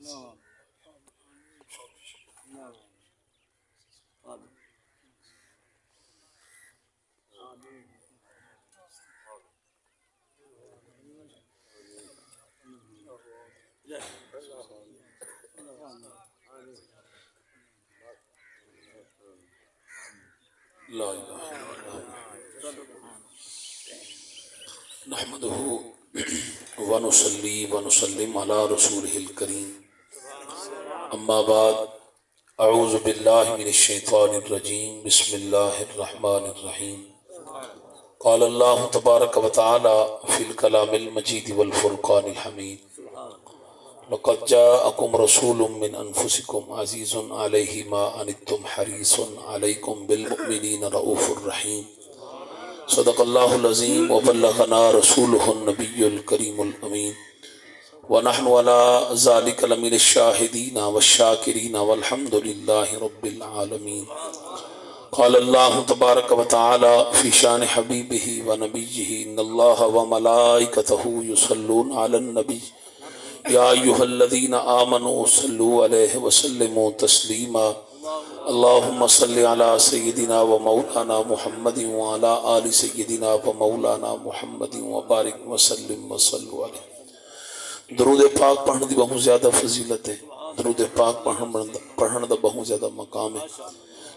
لا الہ الا اللہ نحمده ونصلي ونسلم على رسوله الكريم اما بعد اعوذ باللہ من الشیطان الرجیم بسم اللہ الرحمن الرحیم قال اللہ تبارک وتعالی فی الکلام المجید والفرقان الحمید لقد جاءكم رسول من انفسكم عزيز عليه ما عنتم حريص عليكم بالمؤمنين رؤوف رحيم صدق الله العظيم وبلغنا رسوله النبي الكريم الامين ونحن على ذلك لمن الشاهدين والشاكرين والحمد لله رب العالمين قال الله تبارك وتعالى في شان حبيبه ونبيه ان الله وملائكته يصلون على النبي یا ایہا الذین آمنوا صلوا علیہ وسلموا تسلیما اللہم صلی علی سیدنا و مولانا محمد وعلی آل سیدنا و مولانا محمد وبارک وسلم وصلوا علیہ۔ درود پاک پڑھن دی بہت زیادہ فضیلت ہے، درود پاک پڑھن دا بہت زیادہ مقام ہے۔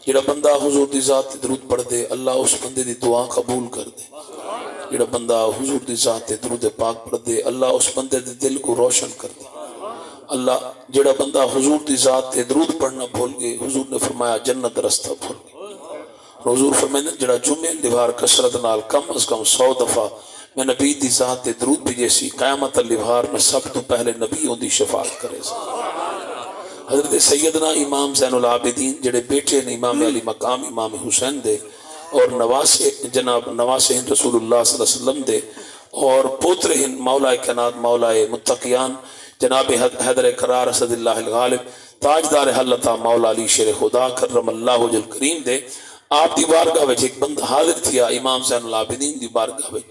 جڑا بندہ حضور دی ذات تے درود پڑھ دے اللہ اس بندے دی دعا قبول کر دے۔ جڑا بندہ حضور دی ذات تے درود پاک پڑھ دے اللہ اس بندے دے دل کو روشن کر دے۔ اللہ جڑا بندہ حضور دی ذات تے درود پڑھنا بھول گئے حضور نے فرمایا جنت رستہ بھول گئے۔ حضور فرمایا جڑا جمعے لیوار کثرت نال کم از کم 100 دفعہ میں نبی دی ذات تے درود بھیجے سی قیامت لیوار میں سب تو پہلے نبی دی شفاعت کرے سی۔ حضرت سیدنا امام زین العابدین جڑے بیٹے نے امام علی مقام امام حسین دے اور نواسے جناب نواسے ہیں رسول اللہ صلی اللہ علیہ وسلم دے اور پوتر ہیں مولا کائنات مولا متقیان جناب حیدر قرار اسد اللہ الغالب تاجدار حلتا مولا علی شیر خدا کرم اللہ وجل کریم دے آپ دی بارگاہ وچ ایک بندہ حاضر تھیا امام زین العابدین دی بارگاہ وچ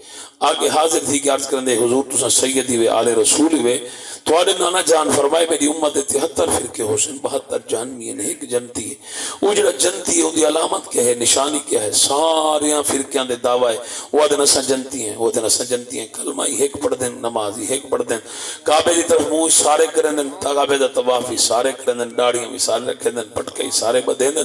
آگے حاضر تھی کہ عرض کرندے حضور تساں سیدی وے آل رسول وے تواڈے نانا جان فرمائے میری امت 73 فرقے حسین 72 جانمی ہے ایک جنتی ہے۔ وہ جڑا جنتی ہے وہ دی علامت کیا ہے نشانی کیا ہے؟ ساریاں فرقیاں دے دعویٰ ہے وہ دن اساں جنتی ہیں وہ دن اساں جنتی ہیں کلمہ ہی ایک پڑھ دیں نماز ہی ایک پڑھ دیں کعبے دی طرف منہ سارے کرن دیں کعبے دا طواف ہی سارے کرن دیں داڑیاں بھی سارے رکھیں دیں پٹکے ہی سارے بدیں دیں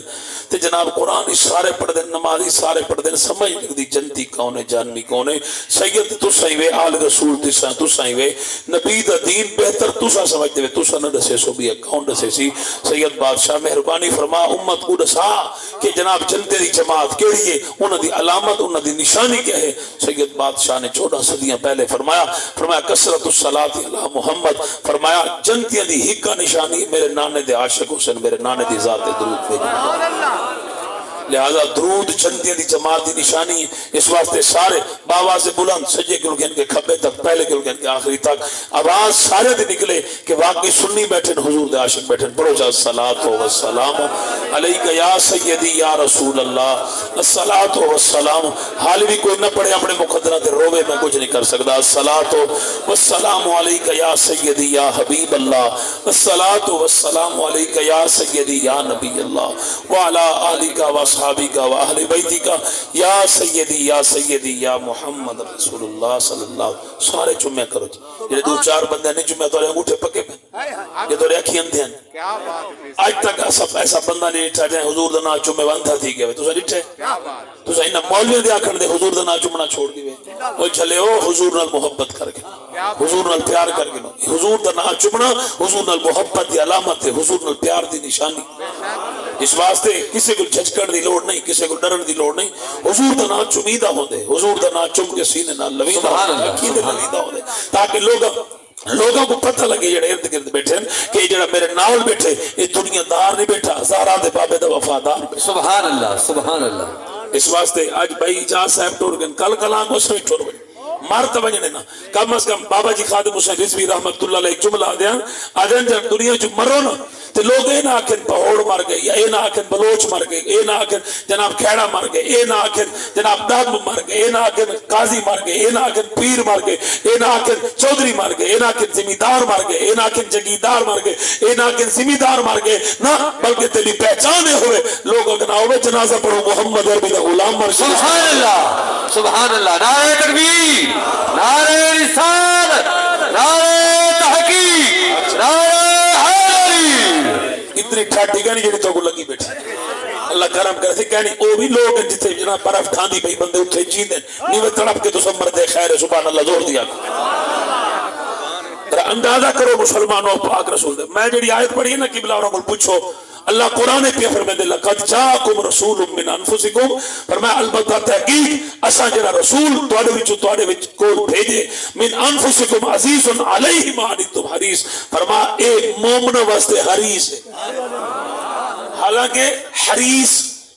تے جناب قرآن ہی سارے پڑھ دیں نماز ہی سارے پڑھ دیں سمجھ لگ دی جنتی کون ہے جانمی کون ہے سید تساں وے آل رسول تساں وے نبی دا دین بہتر تسا سمجھتے ہوئے تسا نہ دسے سو بھی اکاؤنٹ دسے سی سید بادشاہ مہربانی فرما امت کو دسا کہ جناب جنتے دی جماعت کیڑی ہے انہاں دی علامت انہاں دی نشانی کیا ہے؟ سید بادشاہ نے 14 صدیاں پہلے فرمایا کثرت الصلاۃ علی محمد فرمایا جنتیاں دی ہکا نشانی میرے نانے دے عاشق حسین میرے نانے دی ذات درود بھیجنا لہذا درود جنتیاں دی جماعت دی نشانی ہے۔ اس واسطے سارے باواز بلند سجے گلگن کے کھبے تک پہلے گلگن کے آخری تک آواز سارے دے نکلے کہ واقعی سنی بیٹھن حضور دے عاشق بیٹھن پڑھو جا الصلاۃ والسلام علیکہ یا سیدی یا رسول اللہ الصلاۃ والسلام حال بھی کوئی نہ پڑھے اپنے مقدرہ تے روے میں کچھ نہیں کر سکتا الصلاۃ والسلام علیکہ یا سیدی یا حبیب اللہ الصلاۃ والسلام علیکہ یا سیدی یا نبی اللہ وعلی آلکہ صحابی کا و اہل بیتی کا یا سیدی یا محمد رسول اللہ صلی اللہ علیہ وسلم سارے چمے کرو جی یہ دو چار بندے نہیں چمے تو انگوٹھے پکے پہ یہ تو ریکھی اندھے ہیں آج تک ایسا بندہ نہیں اٹھا جائے حضور دنا چمے واندھا تھی گئے تو سا اٹھے تو سا انہا مولوی دیا کر دے حضور دنا چمنا چھوڑ دیوے وہ چلے ہو حضور نال محبت کر کے حضور نال پیار کر کے حضور دنا چمنا حضور نال محبت دی علامت ہے حضور نال پیار دی نشانی اس واسطے کسی کو جھجکڑ دی لوڑ نہیں کسی کو ڈرن دی لوڑ نہیں حضور دا نام چمیدہ ہو دے حضور دا نام چم کے سینے نال لویدہ ہو دے تاکہ لوگوں کو پتہ لگے جڑے ارد گرد بیٹھے کہ جڑا میرے نال بیٹھے یہ دنیا دار نہیں بیٹھا ہزارہ دے بابے دا وفادار بیٹھا سبحان اللہ سبحان اللہ اس واسطے آج بھائی اجاز صاحب ٹور گئے کل کلام اس میں ٹور گئے مارتا بجنے نا کم از کم بابا جی خادم حسین رضوی رحمت اللہ علیہ جملہ دیا آجان جب دنیا جو مرو نا تو لوگ یہ نہ آخر پہوڑ مر گئے، یا یہ نہ آخر بلوچ مر گئے، یہ نہ آخر جناب کھیڑا مر گئے، یہ نہ آخر جناب دادم مر گئے، یہ نہ آخر قاضی مر گئے، یہ نہ آخر پیر مر گئے، یہ نہ آخر چودھری مر گئے، یہ نہ آخر زمیندار مر گئے، یہ نہ آخر جگیردار مر گئے، یہ نہ آخر زمیندار مر گئے، نہ بلکہ تیری پہچانے ہوئے لوگ اگر ہوئے جنازہ پڑھو محمد عربی دا غلام مر گئے۔ سبحان اللہ سبحان اللہ، نعرہ تکبیر، نعرہ رسالت، نعرہ تحقیق، نعرہ حیدری۔ اتنی ٹھاٹی کہنی جنہی تو کو لگی بیٹھی اللہ کرم کرے تھے کہنی او بھی لوگ ہیں جتے جنہاں برف ٹھاندی بھئی بندے اتھے جیندیں نیوے تڑپ کے تو سب مردے خیر ہے سبحان اللہ زور دیا اندازہ کرو مسلمانوں پاک رسول دے۔ میں جڑی آیت پڑھی ہے نا قبلہ اور اگر پوچھو اللہ قرآن پہ فرمائے دے لقد جاءکم رسول من انفسکم، فرمایا البتہ تحقیق اساں جڑا رسول تواڈے وچ کو بھیجے من انفسکم عزیز علیہ ما عنتم حریص، فرمایا اے مومن واسطے حریص ہے۔ حالانکہ حریص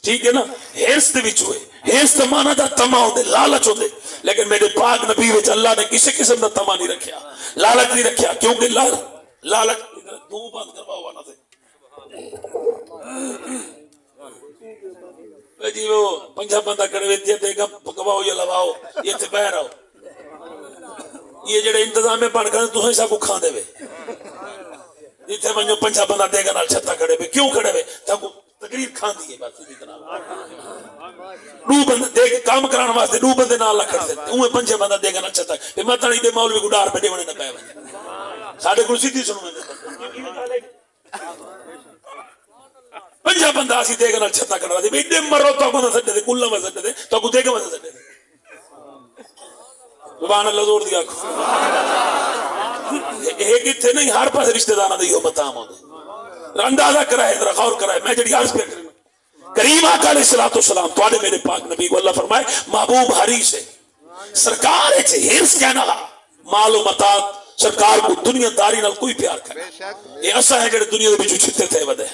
ٹھیک ہے نا ہرس دے وچ ہوئے، ہرس دا معنی دا تما ہوندے لالچ ہوندے، لیکن میرے پاک نبی وچ اللہ نے کسی قسم دا تما نہیں رکھیا، لالچ نہیں رکھیا، کیونکہ لالچ دو بند کروا ہوا نہ تھے جی وہ پنجا بندہ کڑے ہوئے دے گا پکواؤ یا لواؤ یہ تے بہ رہو یہ جڑے انتظام میں بن کر تو ایسا کو کھان دے وے جتھے منجو پنجا بندہ دے گا نال چھتا کھڑے ہوئے کیوں کھڑے ہوئے تاکو تقریر کھان دیئے بات سیدھی طرح دو بندہ دے کے کام کرانا واسطے دو بندے نال لکھڑ دے انہیں پنجا بندہ دے گا نال چھتا پھر مت نہیں دے مولوی کو ڈار پہ دے ونے نہ پہ ونے ساڑھے کو سیدھی سنو میں پنجا بندہ آسی دے گا نال چھتا کھڑا دے بیٹے مرو تو کو نہ سٹے دے کلہ میں سٹے دے تو کو دے گا میں سٹے دے سبحان اللہ زور دیا کو ایک ہی تھے نہیں ہر پاس رشتہ دارہ دے یہ مطام ہو دے اندازہ کرائے ذرا غور کرائے میں جڑی عرض پہ کریں کریم آقا علیہ السلام تو آنے میرے پاک نبی کو اللہ فرمائے محبوب حریص ہے سرکار ہے ہرس کہنا مال و مطاعت سرکار کو دنیا داری نال کوئی پیار کرنا یہ ایسا ہے جڑے دنیا دے بچو چھتے تھے ودے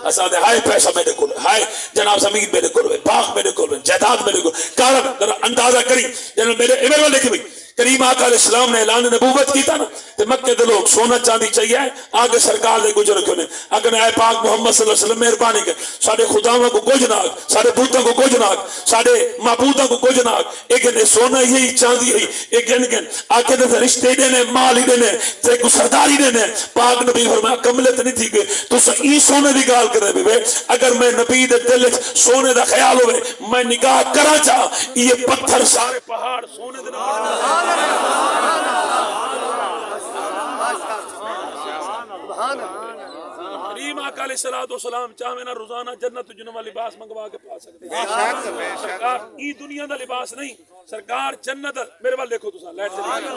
ایسا دے ہائے پیسہ میرے کو ہائے جناب زمین میرے کو باغ میرے کو جائیداد میرے کو کارم اندازہ کری جناب میرے ایمیل والے کی بھئی کریم آقا علیہ السلام نے اعلان نبوت کیتا نا تے مکے دے لوگ سونا چاندی چاہیے آگے سرکار دے گجر کیوں نے اگر اے پاک محمد صلی اللہ علیہ وسلم مہربانی کر ساڑے خداواں کو کچھ ناک ساڑے بوتاں کو کچھ ناک ساڑے معبوداں کو کچھ ناک ایک نے سونا ہی چاندی ہی ایک نے آگے دے رشتے دینے مال ہی دینے تے کو سرداری دینے پاک نبی فرمایا کملت نہیں تھی کہ تو ای سونے دی گال کرے بے اگر میں نبی دے دل سونے دا خیال ہوئے میں نگاہ کرا چاہ یہ پتھر سارے پہاڑ سونے دے کریم آقا علیہ السلام چاہے نا روزانہ جنت جنوہ لباس منگوا کے پا سکتے ہیں سرکار ای دنیا دا لباس نہیں سرکار جنت میرے وال دیکھو تسا لیٹ چلی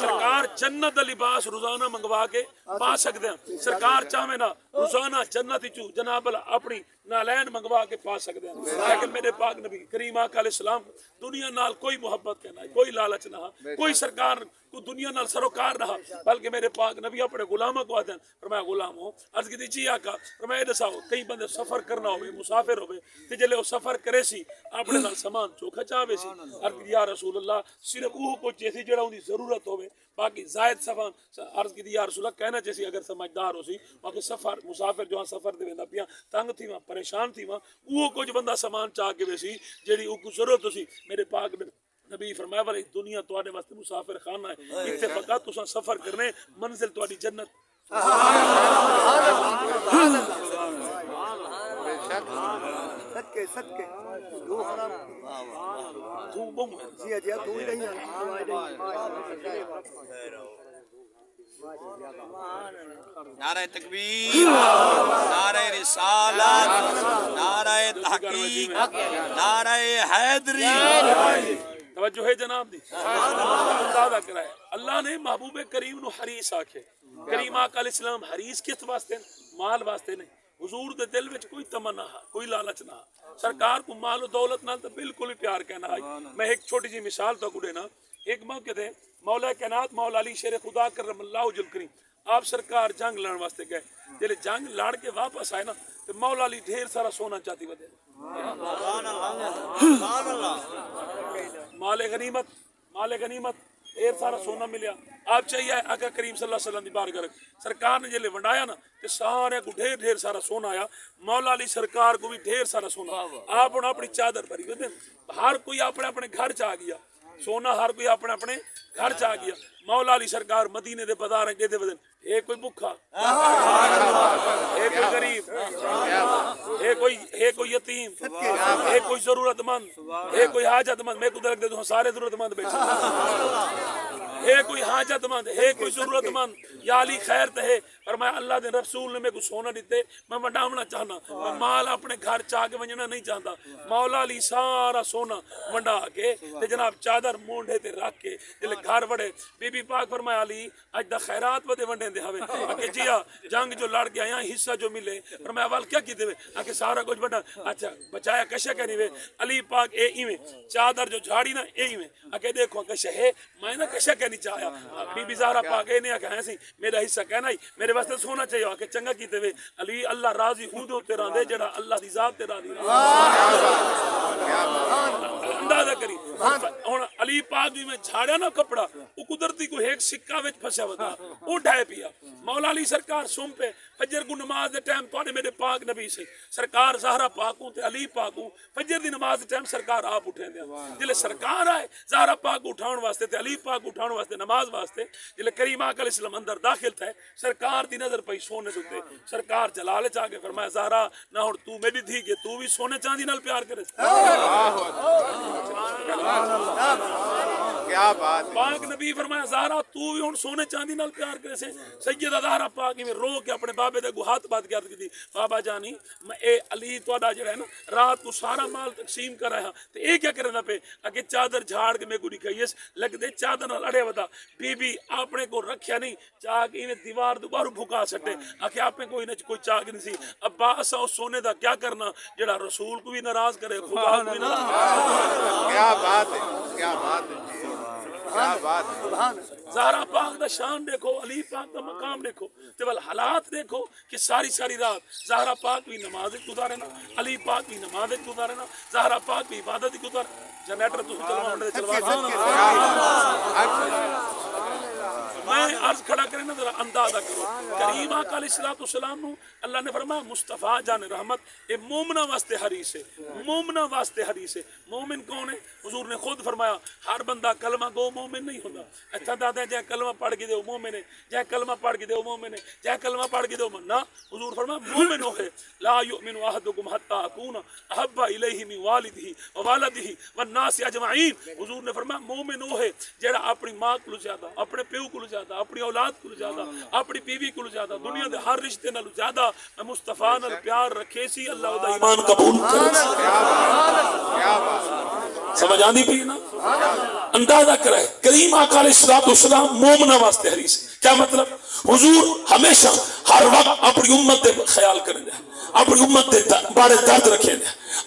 سرکار جنت دا لباس روزانہ منگوا کے پا سکتے ہیں سرکار چاہے نا روزانہ جنت چو جناب اپنی نالین منگوا کے پا سکتے ہیں لیکن میرے پاک نبی کریم آقا علیہ السلام دنیا نال کوئی محبت کہنا ہے کوئی لالچ نہ کوئی سرکار کو دنیا نال سروکار رہا بلکہ میرے پاک نبی اپنے غلامہ کو آتے ہیں فرمایا غلام ہو عرض کی دیجیے آقا فرمایا دساؤ کئی بندے سفر کرنا ہوئے مسافر ہوئے کہ جلے وہ سفر کرے سی اپنے نال سامان چوکھا چاہوے سی عرض کی یا رسول اللہ صرف وہ کو چیسی جڑا ان دی ضرورت ہوئے باقی زائد سفر عرض کی یا رسول اللہ کہنا چیسی اگر سمجھدار ہو سی باقی سفر مسافر جو ہاں سفر دے ویندہ پیا تنگ تھی وہاں پریشان تھی وہاں وہ کچھ بندہ سامان چاہ کے ویسی جڑی وہ کو ضرورت ہو سی میرے پاک نبی فرمایا بھائی دنیا تواڈے واسطے مسافر خانہ ہے اتنے فقط تساں سفر کرنے منزل تواڈی جنت صدقے صدقے تو بم جی جی تو ہی نہیں نعرہ تکبیر، نعرہ رسالت، نعرہ تحقیق، نعرہ حیدری۔ توجہ ہے جناب دی اندازہ کرائے اللہ نے محبوب کریم نو حریص آکھے کریم آقا علیہ السلام حریص کس واسطے مال واسطے نہیں حضور دے دل وچ کوئی تمنا کوئی لالچ نہ سرکار کو مال و دولت نال تے بالکل ہی پیار کہنا ہے میں ایک چھوٹی جی مثال تو کو دینا ایک موقع تے مولا کائنات مولا علی شیر خدا کرم اللہ وجل کریم آپ سرکار جنگ لڑن واسطے گئے جلے جنگ لڑ کے واپس آئے نا تے مولا علی ڈھیر سارا سونا چاہتی ودے مال غنیمت ڈھیر سارا سونا ملیا آپ چاہیے آقا کریم صلی اللہ علیہ وسلم دی بارگاہ سرکار نے جلے ونڈایا نا کہ سارے کو ڈھیر سارا سونا آیا. مولا علی سرکار کو بھی ڈھیر سارا سونا. آپ ہوں اپنی چادر بھری ہر کوئی اپنے اپنے گھر چ آ گیا سونا, ہر کوئی اپنے اپنے گھر چ آ گیا. مولا علی سرکار مدینے دے بازار دے دے بدن اے کوئی بھکھا, اے کوئی غریب, اے کوئی یتیم, اے کوئی ضرورت مند, اے کوئی حاجت مند. میں کو لگ دے سارے ضرورت مند بیٹھے, اے کوئی حاجت مند, اے کوئی ضرورت مند. یا علی خیر تے فرمایا اللہ دے رسول نے میں کو سونا دیتے میں ونڈاونا چاہنا, میں مال اپنے گھر چاہ کے ونجنا نہیں چاہتا. مولا علی سارا سونا ونڈا کے تے جناب چادر مونڈے تے رکھ کے جلے گھر وڑے. بی بی پاک فرمایا علی اج دا خیرات ودے ونڈے دے ہوے کہ جیا جنگ جو لڑ کے آیا حصہ جو ملے. فرمایا وال کیا کیتے وے کہ سارا کچھ ونڈا. اچھا بچایا کشا کرنی وے. علی پاک اے ایویں چادر جو جھاڑی نا اے ایویں کہ دیکھو کشا ہے میں نہ کشا کہنی چاہیا. بی بی زہرا پاک اے نے کہ ایسی میرا حصہ کہنا ہی میرے واسطے سونا چاہیے کہ چنگا کیتے وے. علی اللہ راضی ہوں دے تیرا دے جڑا اللہ دی ذات تے راضی اندازہ کری. ہن علی پاک بھی میں جھاڑیا نا کپڑا او قدرتی کو ایک سکہ وچ پھسیا ودا او ڈھائے پیا. مولا علی سرکار سم پہ فجر کو نماز دے ٹائم تو میرے پاک نبی سے سرکار زہرا پاکوں تے علی پاکوں فجر دی نماز دے ٹائم سرکار آپ اٹھیں دے. جلے سرکار آئے زہرا پاک اٹھاؤن واسطے تے علی پاک اٹھاؤن واسطے نماز واسطے جلے کریم آقا علیہ السلام اندر داخل تھے سرکار دی نظر پئی سونے دے. سرکار جلال چاہ کے فرمایا زہرا نہ ہن تو میری دھی کے تو بھی سونے چاندی نال پیار کرے. کیا بات. پاک نبی فرمایا زہرا تو بھی ہن سونے چاندی نال پیار کرے سے. سیدہ زہرا پاک میں رو کے اپنے بابے دے ہاتھ بات کیا کی بابا جانی میں اے علی تہاڈا جڑا ہے نا رات کو سارا مال تقسیم کر رہا تے اے کیا کرنا پے اگے چادر جھاڑ کے میں کو دکھائیس لگ دے چادر نال اڑے ودا. بی بی اپنے کو رکھیا نہیں چاہ کے ایویں دیوار دوبارہ بھکا سٹے کہ آپ کوئی نہ کوئی چاہ نہیں سی. عباس او سونے دا کیا کرنا جڑا رسول کو بھی ناراض کرے خدا کو بھی ناراض. کیا بات ہے, کیا بات ہے, کیا بات ہے. زہرا پاک دا شان دیکھو, علی پاک دا مقام دیکھو تے ول حالات دیکھو کہ ساری رات زہرا پاک بھی نماز گزارے نا, علی پاک بھی نماز گزارے نا, زہرا پاک بھی عبادت گزارے. جنریٹر تو چلوا میں عرض کھڑا کرے نا ذرا اندازہ کرو. کریم آقا علیہ السلام نو اللہ نے فرمایا مصطفیٰ جان رحمت اے مومنہ واسطے حدیث ہے, مومنہ واسطے حدیث ہے. مومن کون ہے؟ حضور نے خود فرمایا ہر بندہ کلمہ گو مومن نہیں ہوتا. اچھا دادا جائے کلمہ پڑھ کے دے مومن ہے, جائے کلمہ پڑھ کے دے مومن ہے, جائے کلمہ پڑھ کے دے مومن نہ. حضور فرمایا مومن ہو ہے لا یؤمن احدکم حتی اکون احب الیہ من والدہ ووالدہ والناس اجمعین. حضور نے فرمایا مومن ہو ہے جڑا اپنی ماں کو زیادہ, اپنے پیو کو زیادہ, اپنی اولاد کو زیادہ, اپنی بیوی کو زیادہ, دنیا دے ہر رشتے نال زیادہ میں مصطفیٰ نال پیار رکھے سی. اللہ دا ایمان قبول کرے. سمجھ آندی پئی نا؟ اندازہ کرے کریم آقا علیہ السلام مومنہ واسطے حدیث. کیا مطلب؟ حضور ہمیشہ ہر وقت اپنی امت دے خیال کریں دے, اپنی امت دے بارے درد رکھیں دے,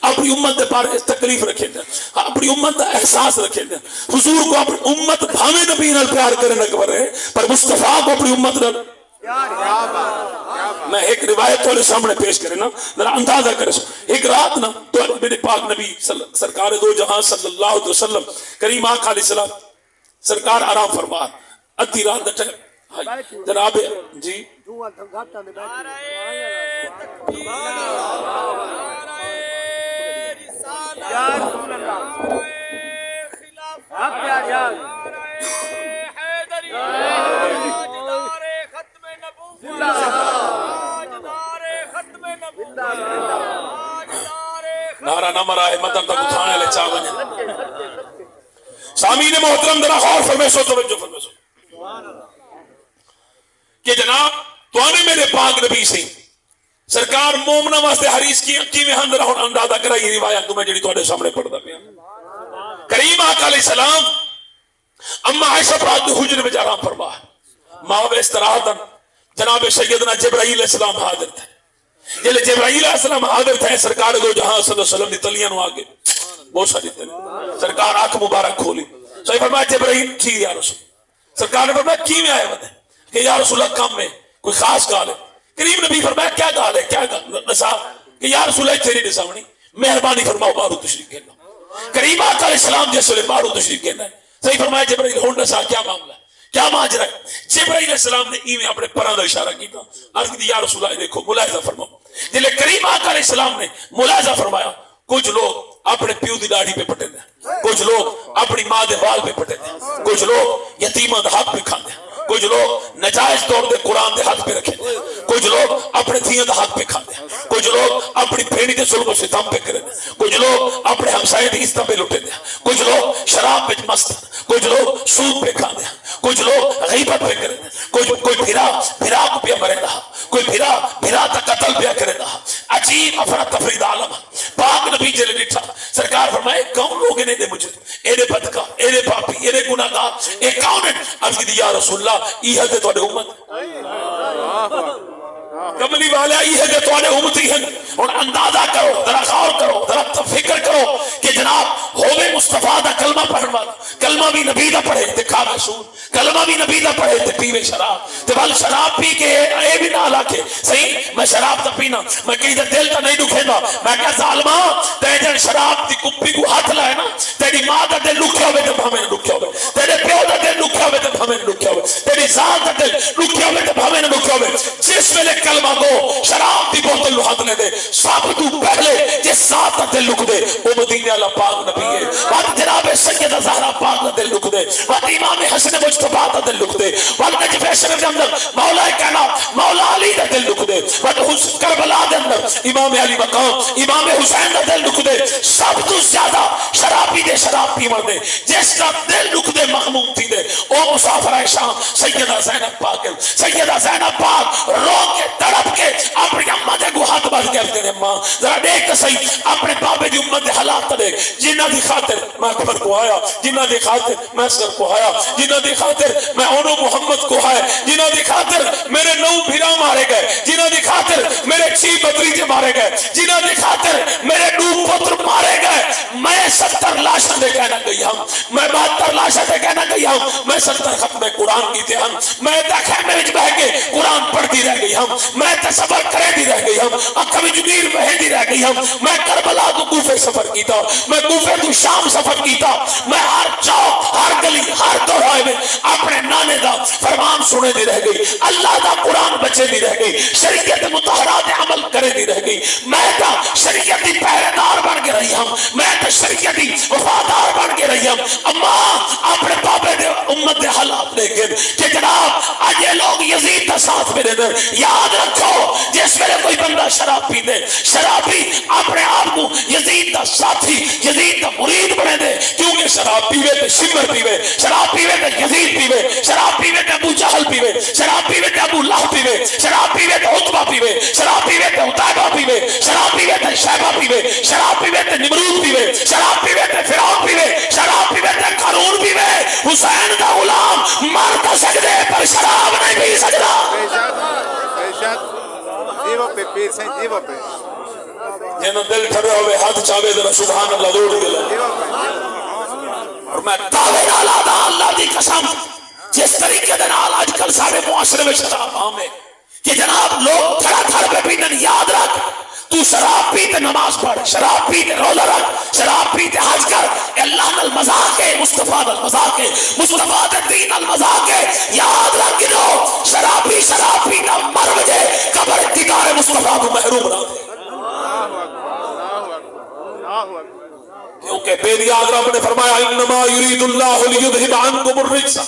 اپنی امت دے بارے تکلیف رکھیں دے, اپنی امت دا احساس رکھیں دے. حضور کو اپنی امت بھاویں نبی نال پیار کرنے نہ کرے پر مصطفیٰ کو اپنی امت نال. میں ایک روایت تھوڑے سامنے پیش کرے نا ذرا اندازہ کرے. ایک رات نا تو میرے پاک نبی سرکار دو جہاں صلی اللہ علیہ وسلم کریم آقا علیہ السلام سرکار آرام فرما ادھی رات دا ٹائم جناب جی نعرہ نہ مرائے مطلب تک اٹھانے لے چاہ بنے. سامعین محترم ذرا غور فرمیسو توجہ فرمیسو کہ جناب تو آنے میرے پاک نبی سے سرکار مومنہ واسطے حدیث کی میں ہم ذرا اندازہ کرائی روایت تو میں جڑی تواڈے سامنے پڑھدا پیا. کریم آقا علیہ السلام اما عائشہ پاک کے حجرے میں آرام فرما ماں استراحتن جناب سیدنا جبرائیل علیہ السلام حاضر تھے. جلے جبرائیل علیہ السلام حاضر تھے سرکار دو جہاں صلی اللہ علیہ وسلم دی تلیاں نو آگے بہت ساری تلی سرکار آنکھ مبارک کھولی. صحیح فرمایا جبرائیل جی یا رسول. سرکار نے فرمایا کی میں آئے ہوئے کہ یا رسول اللہ کام میں کوئی خاص گال ہے. کریم نبی فرمایا کیا گال ہے کیا نسا کہ یا رسول اللہ تیری نساونی مہربانی فرماؤ بارو تشریف کہنا. کریم آقا علیہ السلام جیسے بارو تشریف کہنا ہے. صحیح فرمایا جبرائیل ہون نسا کیا معاملہ ہے کیا ماجرا ہے؟ جبرائیل علیہ السلام نے ایویں اپنے پراں دا اشارہ کیتا، عرض کی یا رسول اللہ دیکھو ملاحظہ فرماؤ، جلے کریم آقا علیہ السلام نے ملاحظہ فرمایا کچھ لوگ اپنے پیو دی داڑھی پہ پٹے دیں، کچھ لوگ اپنی ماں دے بال پہ پٹے دیں، کچھ لوگ یتیماں دا حق پہ کھان دیں، کچھ لوگ نجائز طور دے قرآن دے ہاتھ پہ رکھیں دیں، کچھ لوگ اپنے دھیاں دا ہاتھ پہ کھان دیں، کچھ لوگ اپنی پھینی دے ظلم و ستم پہ کریں دیں، کچھ لوگ اپنے ہمسائے دی عزت پہ لٹیں دیں، کچھ لوگ شراب پہ مست، کچھ لوگ سود پہ کھان دیں، کچھ لوگ غیبت پہ کریں دیں، کوئی بھرا کو پہ مرے رہا، کوئی بھرا تا قتل پہ کرے رہا، عجیب افراتفری عالم پاک نبی جلے ڈٹھا سرکار فرمائے کون لوگ نے دے مجھے ایرے بدکا ایرے پاپی ایرے گناہگار اے کون ہے؟ عرض کی یا رسول اللہ یہ ہے تو امت کملی والا یہ ہے کہ تو امتی ہیں، اور اندازہ کرو، ذرا غور کرو، ذرا فکر کرو کہ جناب ہوے مصطفیٰ دا کلمہ پڑھن والا، کلمہ بھی نبی دا پڑھے تے کھا رسول، کلمہ بھی نبی دا پڑھے تے پیوے شراب، تے بل شراب پی کے اے بھی نہ لاکے صحیح میں شراب تا پینا میں کہیں دل تا نہیں دکھے دا، میں کہا ظالمہ تے جن شراب دی کپی کو ہاتھ لائے نا تیری ماں دا دل لکھیا ہوئے تے بھامے لکھیا ہوئے، تیرے پیو دا دل لکھیا ہوئے تے بھامے لکھیا ہوئے، تیری ذات دا دل لکھیا ہوئے تے بھامے لکھیا ہوئے، جس ویلے کلمہ گو شراب دی بوتل ہاتھ لے دے سب تو پہلے جس ذات دا دل لکھ دے وہ مدینے والا پاک نبی ہے، وقت جناب سیدہ زہرا پاک دا دل لکھ دے، وقت امام حسن مجتبی دا دل لکھ دے، وقت نجف شریف دے اندر مولا کائنات مولا علی دا دل لکھ دے، وقت کربلا دے اندر امام علی مقام امام حسین دا دل لکھ دے، سب تو زیادہ شرابی دے شراب پیون دے جس کا دل لکھ دے مغموم تھی دے او مسافر شام سیدہ زینب پاک، سیدہ زینب پاک رو کے تڑپ کے اپنی امت کو ہاتھ بڑھ کے اپنے اماں ذرا دیکھ تو صحیح اپنے بابے دی امت دے حالات دیکھ، جنہ دی خاطر میں کفر کو آیا، جنہ دی خاطر میں سر کو آیا، جنہ دی خاطر میں اونو محمد کو آیا، جنہ دی خاطر میرے 9 بھیرا مارے گئے، جنہ دی خاطر میرے 6 بدریجے مارے گئے، جنہ دی خاطر میرے 2 پتر مارے گئے، میں 70 لاشیں دے کہنا گئی ہم، میں 72 لاشیں دے کہنا گئی ہم، میں 70 ختم قرآن کی تھے ہم، میں دکھے میں بہ کے قرآن پڑھتی رہ گئی ہم، میں تصور کرے دی رہ گئی ہم، اکھا میں جنیر بہے دی رہ گئی ہم، میں کربلا تو کوفے سفر کیتا، میں کوفے تو شام سفر کیتا، میں ہر چوک ہر گلی ہر دورائے میں اپنے نانے دا فرمان سنے دی رہ گئی، اللہ دا قرآن بچے دی رہ گئی، شریعت مطہرات عمل کرے دی رہ گئی، میں تا شریعتی پہرےدار بن کے رہی ہم، میں تا شریعتی وفادار بن کے رہی ہم، اما اپنے بابے دے امت دے حالات لیکن کہ جناب آج یہ لوگ یزید تا ساتھ میں دے یاد رکھو جس میں کوئی بندہ شراب پی دے شرابی اپنے آپ کو یزید دا ساتھی یزید دا مرید بنے دے، کیونکہ شراب پیوے تے شمر پیوے، شراب پیوے تے یزید پیوے، شراب پیوے تے ابو جہل پیوے، شراب پیوے تے ابو لہب پیوے، شراب پیوے تے عتبہ پیوے، شراب پیوے تے عتیبہ پیوے، شراب پیوے تے شیبہ پیوے، شراب پیوے تے نمرود پیوے، شراب پیوے تے فرعون پیوے، شراب پیوے تے قارون پیوے، حسین دا غلام مر تو سکدے پر شراب نہیں پی سکدا، جیو پہ پیر سے جیو پہ جنہوں دل ٹھرے ہوئے ہاتھ چاہوے ذرا سبحان اللہ دوڑ گئے، اور میں دعوے نالا دا اللہ دی قسم جس طریقے دے نال آج کل سارے معاشرے میں شراب عام ہے کہ جناب لوگ تھڑا تھڑ پہ پینے یاد رکھ تو شراب پیتے نماز پڑھ، شراب پیتے روزہ رکھ، شراب پیتے حج کر، اللہ نال مذاق ہے، مصطفیٰ نال مذاق ہے، مصطفیٰ دے دین نال مذاق ہے، یاد رکھ لو شرابی شراب پیتا مر وجے قبر دیدار مصطفیٰ کو محروم نہ دے، کیونکہ بے نیاز رب نے فرمایا انما یرید اللہ لیذھب عنکم الرجس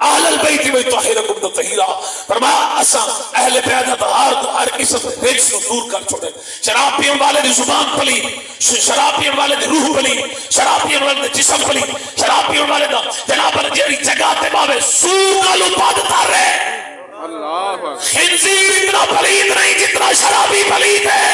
اہل البیت ویطہرکم تطہیرا، فرمایا اساں اہل بیت طہار کو ہر قسم رجس کو دور کر چھوڑے، شراب پینے والے دی زبان پلی، شراب پینے والے دی روح پلی، شراب پینے والے دی جسم پلی، شراب پینے والے دا جناب پر جیڑی جگہ تے باوے سور کا لپاد تر رہے، خنزیر اتنا پلید نہیں جتنا شرابی پلید ہے،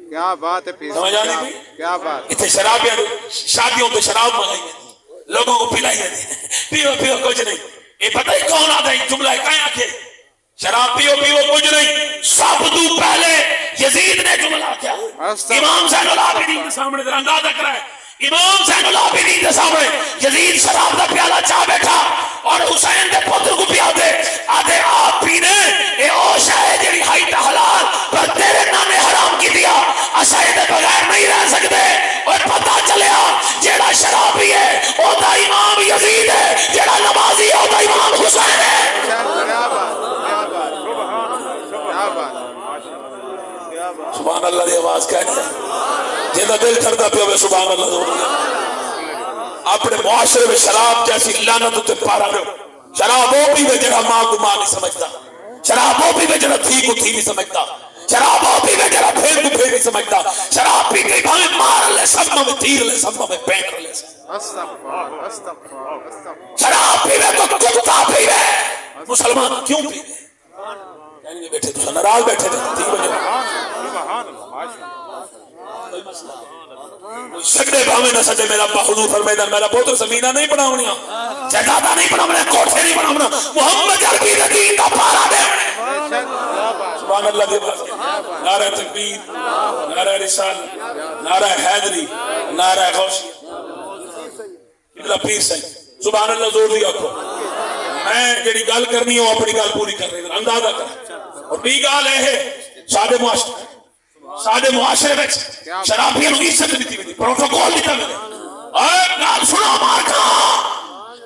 کیا بات ہے پیر سمجھ آنے کی کیا بات اتنے شرابیاں شادیوں پہ شراب منگائی ہیں لوگوں کو پلائی ہیں پیو پیو کچھ نہیں، یہ پتہ ہی کون آتا ہے جملہ ہے کہیں آکھے شراب پیو پیو کچھ نہیں، سب تو پہلے یزید نے جملہ کیا، امام زین العابدین کے سامنے ذرا اندازہ کرائے، امام زین العابدین کے سامنے یزید شراب کا پیالہ چاہ بیٹھا اور حسین دے پتر کو پیا دے آدھے آپ پینے اے او شاید جڑی ہائی تا حلال پر تیرے نامے حرام کی دیا اسائے دے بغیر نہیں رہ سکتے، اور پتہ چلیا جیڑا شراب یزید ہے، جڑا نمازی ہے وہ امام حسین ہے۔ کیا بات، کیا بات، کیا بات، کیا بات۔ سبحان اللہ دی آواز کہنی ہے جیسا دل ٹھردا پیا ہوئے سبحان اللہ ضرور۔ اپنے معاشرے میں شراب جیسی لعنت تے پارا رہو۔ شراب وہ بھی جڑا ماں کو ماں نہیں سمجھتا، شراب وہ بھی جڑا تھی کو تھی نہیں سمجھتا، شراب وہ بھی جڑا پھیر کو پھیر نہیں سمجھتا، شراب پی کے بھاوے مار لے سبوں میں تیر لے سبوں میں پینک لے۔ استغفر استغفر استغفر۔ شراب پیوے تو کتا پیوے، مسلمان کیوں پیوے؟ یعنی بیٹھے تو ناراض بیٹھے تھے 3 بجے سبحان اللہ، ماشاءاللہ۔ سگڑے بھاوے نہ سجے، میرا ابا حضور فرمائے میرا پوتر زمینہ نہیں بناونیاں، جائیداد نہیں بناونا، کوٹھے نہیں بناونا، محمد عربی دے دین دا پارا دے۔ سبحان اللہ دی آواز، نعرہ تکبیر، نعرہ رسالہ، نعرہ حیدری، نعرہ غوثی، ابن پیر صحیح۔ سبحان اللہ زور دیا کو۔ میں جڑی گل کرنی ہوں اپنی گل پوری کر رہی ہوں، اندازہ کر۔ اور بھی گل ہے ساڈے معاشرے میں شرابیاں نوں عزت دیتی ہوئی، پروٹوکول دیتا میں اے گل سنو مار کھا،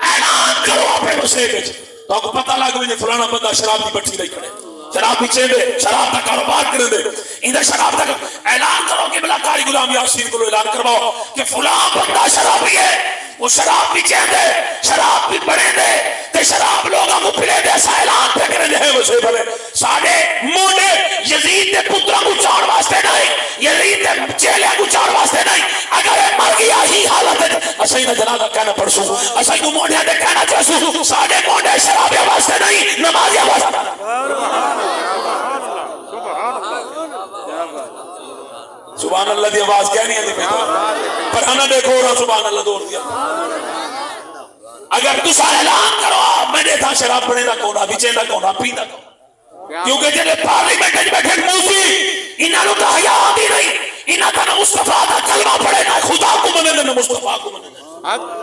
اعلان کرو اپنے مسئلے وچ، تو کو پتہ لگ وے فلانا بندہ شراب دی بٹھی لئی کھڑے، شراب پیچھے دے، شراب دا کاروبار کرے دے، ایندا شراب دا اعلان کرو کہ بلا قاری غلام یاسین کو اعلان کرواؤ کہ فلاں بندہ شرابی ہے، وہ شراب پیچھے دے، شراب بھی بڑے دے تے شراب لوگاں کو پلے دے، ایسا اعلان پہ کرے دے وسے بھلے ساڈے موڈے یزید دے پتراں کو چاڑ واسطے نہیں، یزید دے چیلیاں کو چاڑ واسطے نہیں۔ اگر مر گیا ہی حالت اساں نہ جنازہ کہنا پڑسو، اساں کو موڈے تے کہنا چاہسو، ساڈے موڈے شرابیاں واسطے نہیں، نمازیاں واسطے۔ سبحان اللہ دی آواز کہنی ہے پر ہمیں دیکھو رہا سبحان اللہ دور دیا۔ اگر تسا اعلان کرو میں نے تھا شراب بنے دا کونا بچے دا کونا پی دا کونا، کیونکہ جلے پارلیمنٹ میں بیٹھے موسی انہاں نوں تو حیا آندی نہیں، انہاں دا مصطفیٰ دا کلمہ پڑھے نہ خدا کو منے نہ مصطفیٰ کو منے۔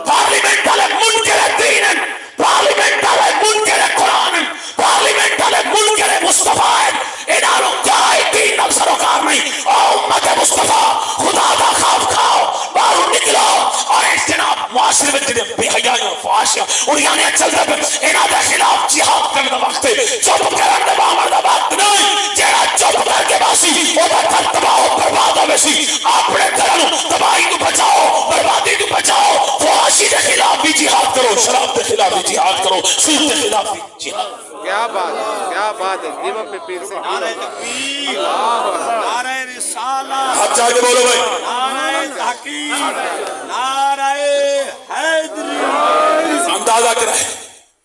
پارلیمنٹ والے منکر دین ہیں، پارلیمنٹ والے منکر قرآن ہیں، پارلیمنٹ والے منکر مصطفیٰ ہیں، انہاں نوں کوئی دین نال سروکار نہیں۔ او امت مصطفیٰ خدا دا خوف کھاؤ، باہر نکلو اور اس جناب معاشرے میں جنہیں بے حیائیاں فحاشیاں اڑیاں نے چل رہے ہیں، انہاں دے خلاف جہاد کرنے دا وقت ہے، چپ کرن دے بامر دا وقت نہیں۔ جیڑا چپ کر کے باسی او دا گھر تباہ و برباد ہوے سی۔ اپنے گھر نوں تباہی تو بچاؤ، بربادی تو بچاؤ، فحاشی دے خلاف بھی جہاد کرو، شراب دے خلاف بھی جہاد کرو، سود دے خلاف بھی جہاد کرو۔ کیا بات ہے، کیا بات ہے۔ دیو پہ پیر سے نعرہ تکبیر، نعرہ رسالہ، ہاتھ چاہ کے بولو بھائی، نعرہ تحقیق، نعرہ حیدری۔ اندازہ کرے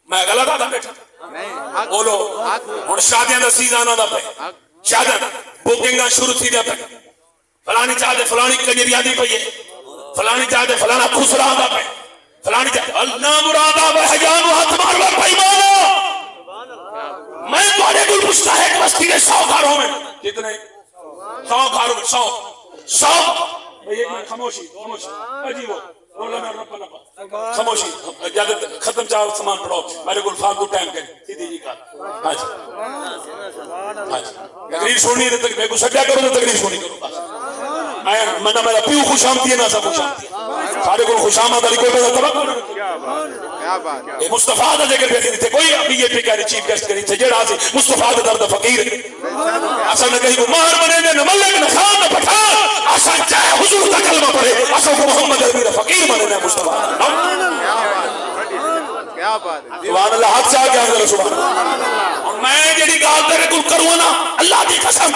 میں غلط آدھا بیٹھا نہیں، بولو ہن شادیاں دا سیزن آندا پے، شادیاں بکنگاں شروع تھی دے پے، فلانی چاہ دے فلانی کنجری آندی پئی ہے، فلانی چاہ دے فلانا خسرا آندا پے، فلانی چاہ اللہ مرادا و حجان و ہاتھ مار و پیمانا۔ میں تھوڑے کو پوچھتا ہے کہ بستی کے 100 گھروں میں کتنے 100 گھروں میں 100 خاموشی خاموشی عجیب ہو مولانا رب اللہ خاموشی اجازت ختم چاہو سامان پڑھو میرے کو فالتو ٹائم کریں سیدھی جی کا ہاں جی ہاں جی تقریر سننی ہے تو میں کو سجا کرو تو تقریر سننی کرو بس میں میرا پیو خوش آمدی ہے نہ سب خوش آمدی ہے سارے کو خوش آمد علی کوئی بڑا توقع کیا بات ہے۔ مصطفیٰ دا ذکر کرتے تھے کوئی بی جے پی کہہ رہی چیف گیسٹ کری تھے جڑا سی مصطفیٰ دا درد فقیر اصل نہ کہیں کو مہر بنے دے نہ ملک نہ خان نہ پٹھان اصل چاہے حضور دا کلمہ پڑھے اصل کو محمد عربی دا فقیر بنے دے مصطفیٰ کیا بات ہے۔ سبحان اللہ حد سے آگے حضر سبحان اللہ اور میں جڑی گال تیرے کل کروں نا اللہ دی قسم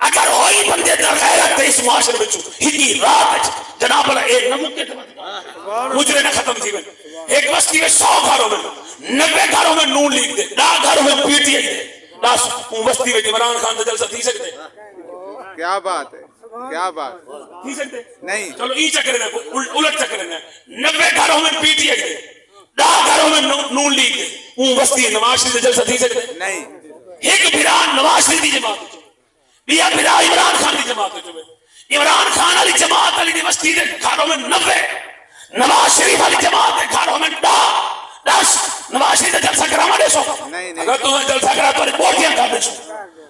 اگر ہوئی بندے در غیرت اس معاشرے میں ہی رات جناب اللہ ایک نمکے مجرے نہ ختم تھی ایک بستی میں 100 گھروں میں 90 گھروں میں نون لیگ دے 10 گھروں میں پی ٹی آئی دے 10 بستی میں عمران خان کا جلسہ تھی سکتے کیا بات ہے، کیا بات تھی سکتے نہیں۔ چلو ای چکرے نا الٹ چکرے نا 90 گھروں میں پی ٹی آئی دے 10 گھروں میں نون لیگ دے بستی نواز شریف کا جلسہ تھی سکتے نہیں۔ ایک بھران نواز شریف کی جماعت بیا بھرا عمران خان کی جماعت عمران خان والی جماعت والی بستی دے گھروں میں 90 نواز شریف والی جماعت کے گھروں میں 10 نواز شریف کا جلسہ کرا دے سو اگر تمہیں جلسہ کرا تو بوٹیاں کر دے سو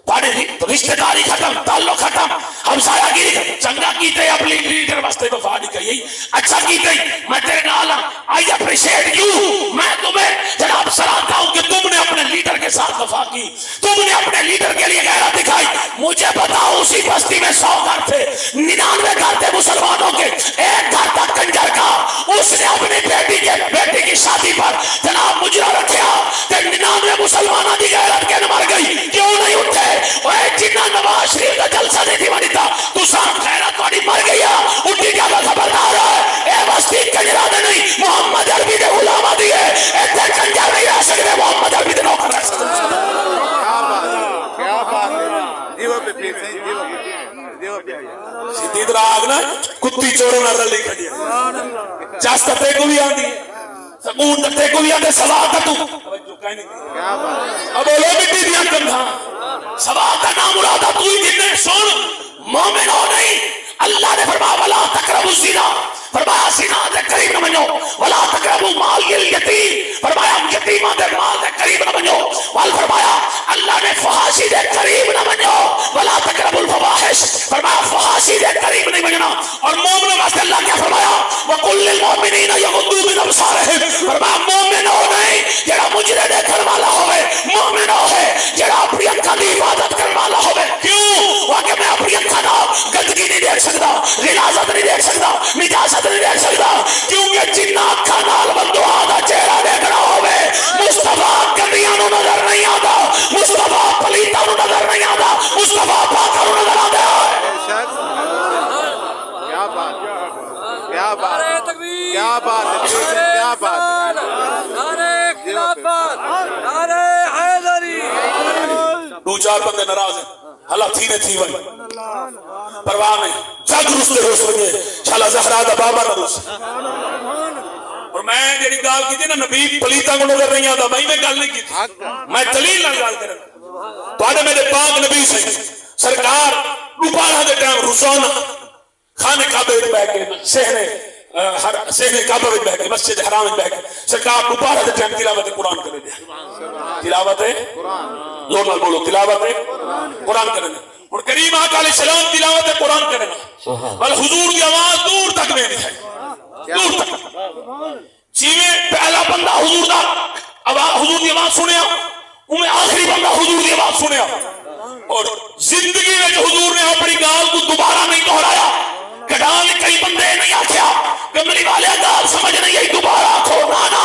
رشتہ داری ختم، تعلق ختم، ہمسایہ گیری ختم، چنگا کیتے اپنی لیڈر واسطے وفا نہیں کہی، اچھا کیتے میں تیرے نال آئی اپریشیٹ یو، میں تمہیں جناب سراہتا ہوں کہ تم نے اپنے لیڈر کے ساتھ وفا کی، تم نے اپنے لیڈر کے لیے غیرت دکھائی. مجھے بتاؤ اسی بستی میں 100 گھر تھے، 99 گھر تھے مسلمانوں کے، ایک گھر تھا کنجر کا، اس نے اپنی بیٹی کی شادی پر جناب مجرا رکھیا کہ 99 مسلمانوں کی غیرت کے مر گئی، کیوں نہیں اٹھے؟ اوے جنہ نواز شریف کا جلسہ نہیں تھی بنتا تو سب غیرت والی مر گئی اٹھی کیا خبردار ہے اے بستی کنجرا دے نہیں محمد عربی دے غلامہ دی ہے ایتھے کنجر نہیں رہ سکتے محمد عربی دے نوکر رہ سکتے. کیا بات ہے دیو پہ پھر صحیح دیو پہ سیدھی دراغ نا کتی چوروں نہ رلی کھڑی چاس کتے کو بھی آندی سکون کتے کو بھی آندے سوا کتو کیا بات ہے اب بولو مٹی دیا کندھا سوا کا نام مرادہ تو ہی جننے سن مومن ہو نہیں. اللہ نے فرمایا ولا تقربوا الزنا، فرمایا زنا دے قریب نہ بنو، ولا تقربوا مال الیتیم، فرمایا یتیماں دے مال دے قریب نہ بنو، وال فرمایا اللہ نے فحاشی دے قریب نہ بنو، ولا تقربوا الفواحش، فرمایا فحاشی دے قریب نہیں بننا. اور مومنوں واسطے اللہ کیا فرمایا وقل للمؤمنین یغضوا من ابصارہم، فرمایا مومن ہو نہیں جڑا مجرے دیکھن والا ہوئے، مومن ہو ہے جڑا اپنی اکھاں دی عبادت کرن والا ہوئے. کیوں؟ وہ کہ میں اپنی اکھاں نال گندگی نہیں دیکھ سکتا، غلاظت نہیں دیکھ سکتا، نجاست نہیں دیکھ سکتا، کیونکہ جنہ اکھاں نال بندوا دا چہرہ دیکھنا ہوئے مصطفیٰ گندیاں نو نظر نہیں آتا، مصطفیٰ پلیتاں نو نظر نہیں آتا، مصطفیٰ پاکاں نو نظر آتا ہے. کیا بات کیا بات کیا بات ہے کیا بات ہے نعرہ خلافت، نعرہ حیدری. دو چار بندے ناراض ہیں حالا تھی نے تھی وئی پرواہ نہیں جگ رستے روس وجے شالا زہرا دا بابا نہ روس. اور میں جڑی گال کی تھی نا نبی پلیتاں کو نظر نہیں آتا میں گل نہیں کی تھی، میں دلیل نال گل کرا تو میرے پاک نبی سے سرکار دوپہر دے ٹائم روزانہ خانے کعبے وچ بیٹھ کے سہنے کعبہ وچ بیٹھ کے مسجد حرام وچ بیٹھ کے سرکار دوپہر دے ٹائم تلاوت قرآن کرے دے. تلاوت قرآن زور نال بولو، تلاوت قرآن کرے دے. اور کریم آقا علیہ السلام تلاوت قرآن کرے نا بل حضور کی آواز دور تک میں نہیں ہے، دور تک جیویں پہلا بندہ حضور دا حضور کی آواز سنیا انہیں آخری بندہ حضور کی آواز سنیا. اور زندگی میں حضور نے اپنی گال کو دوبارہ نہیں دہرایا. کڈال کئی بندے نہیں آکھیا کملی والے گال سمجھ نہیں آئی دوبارہ آکھو نانا،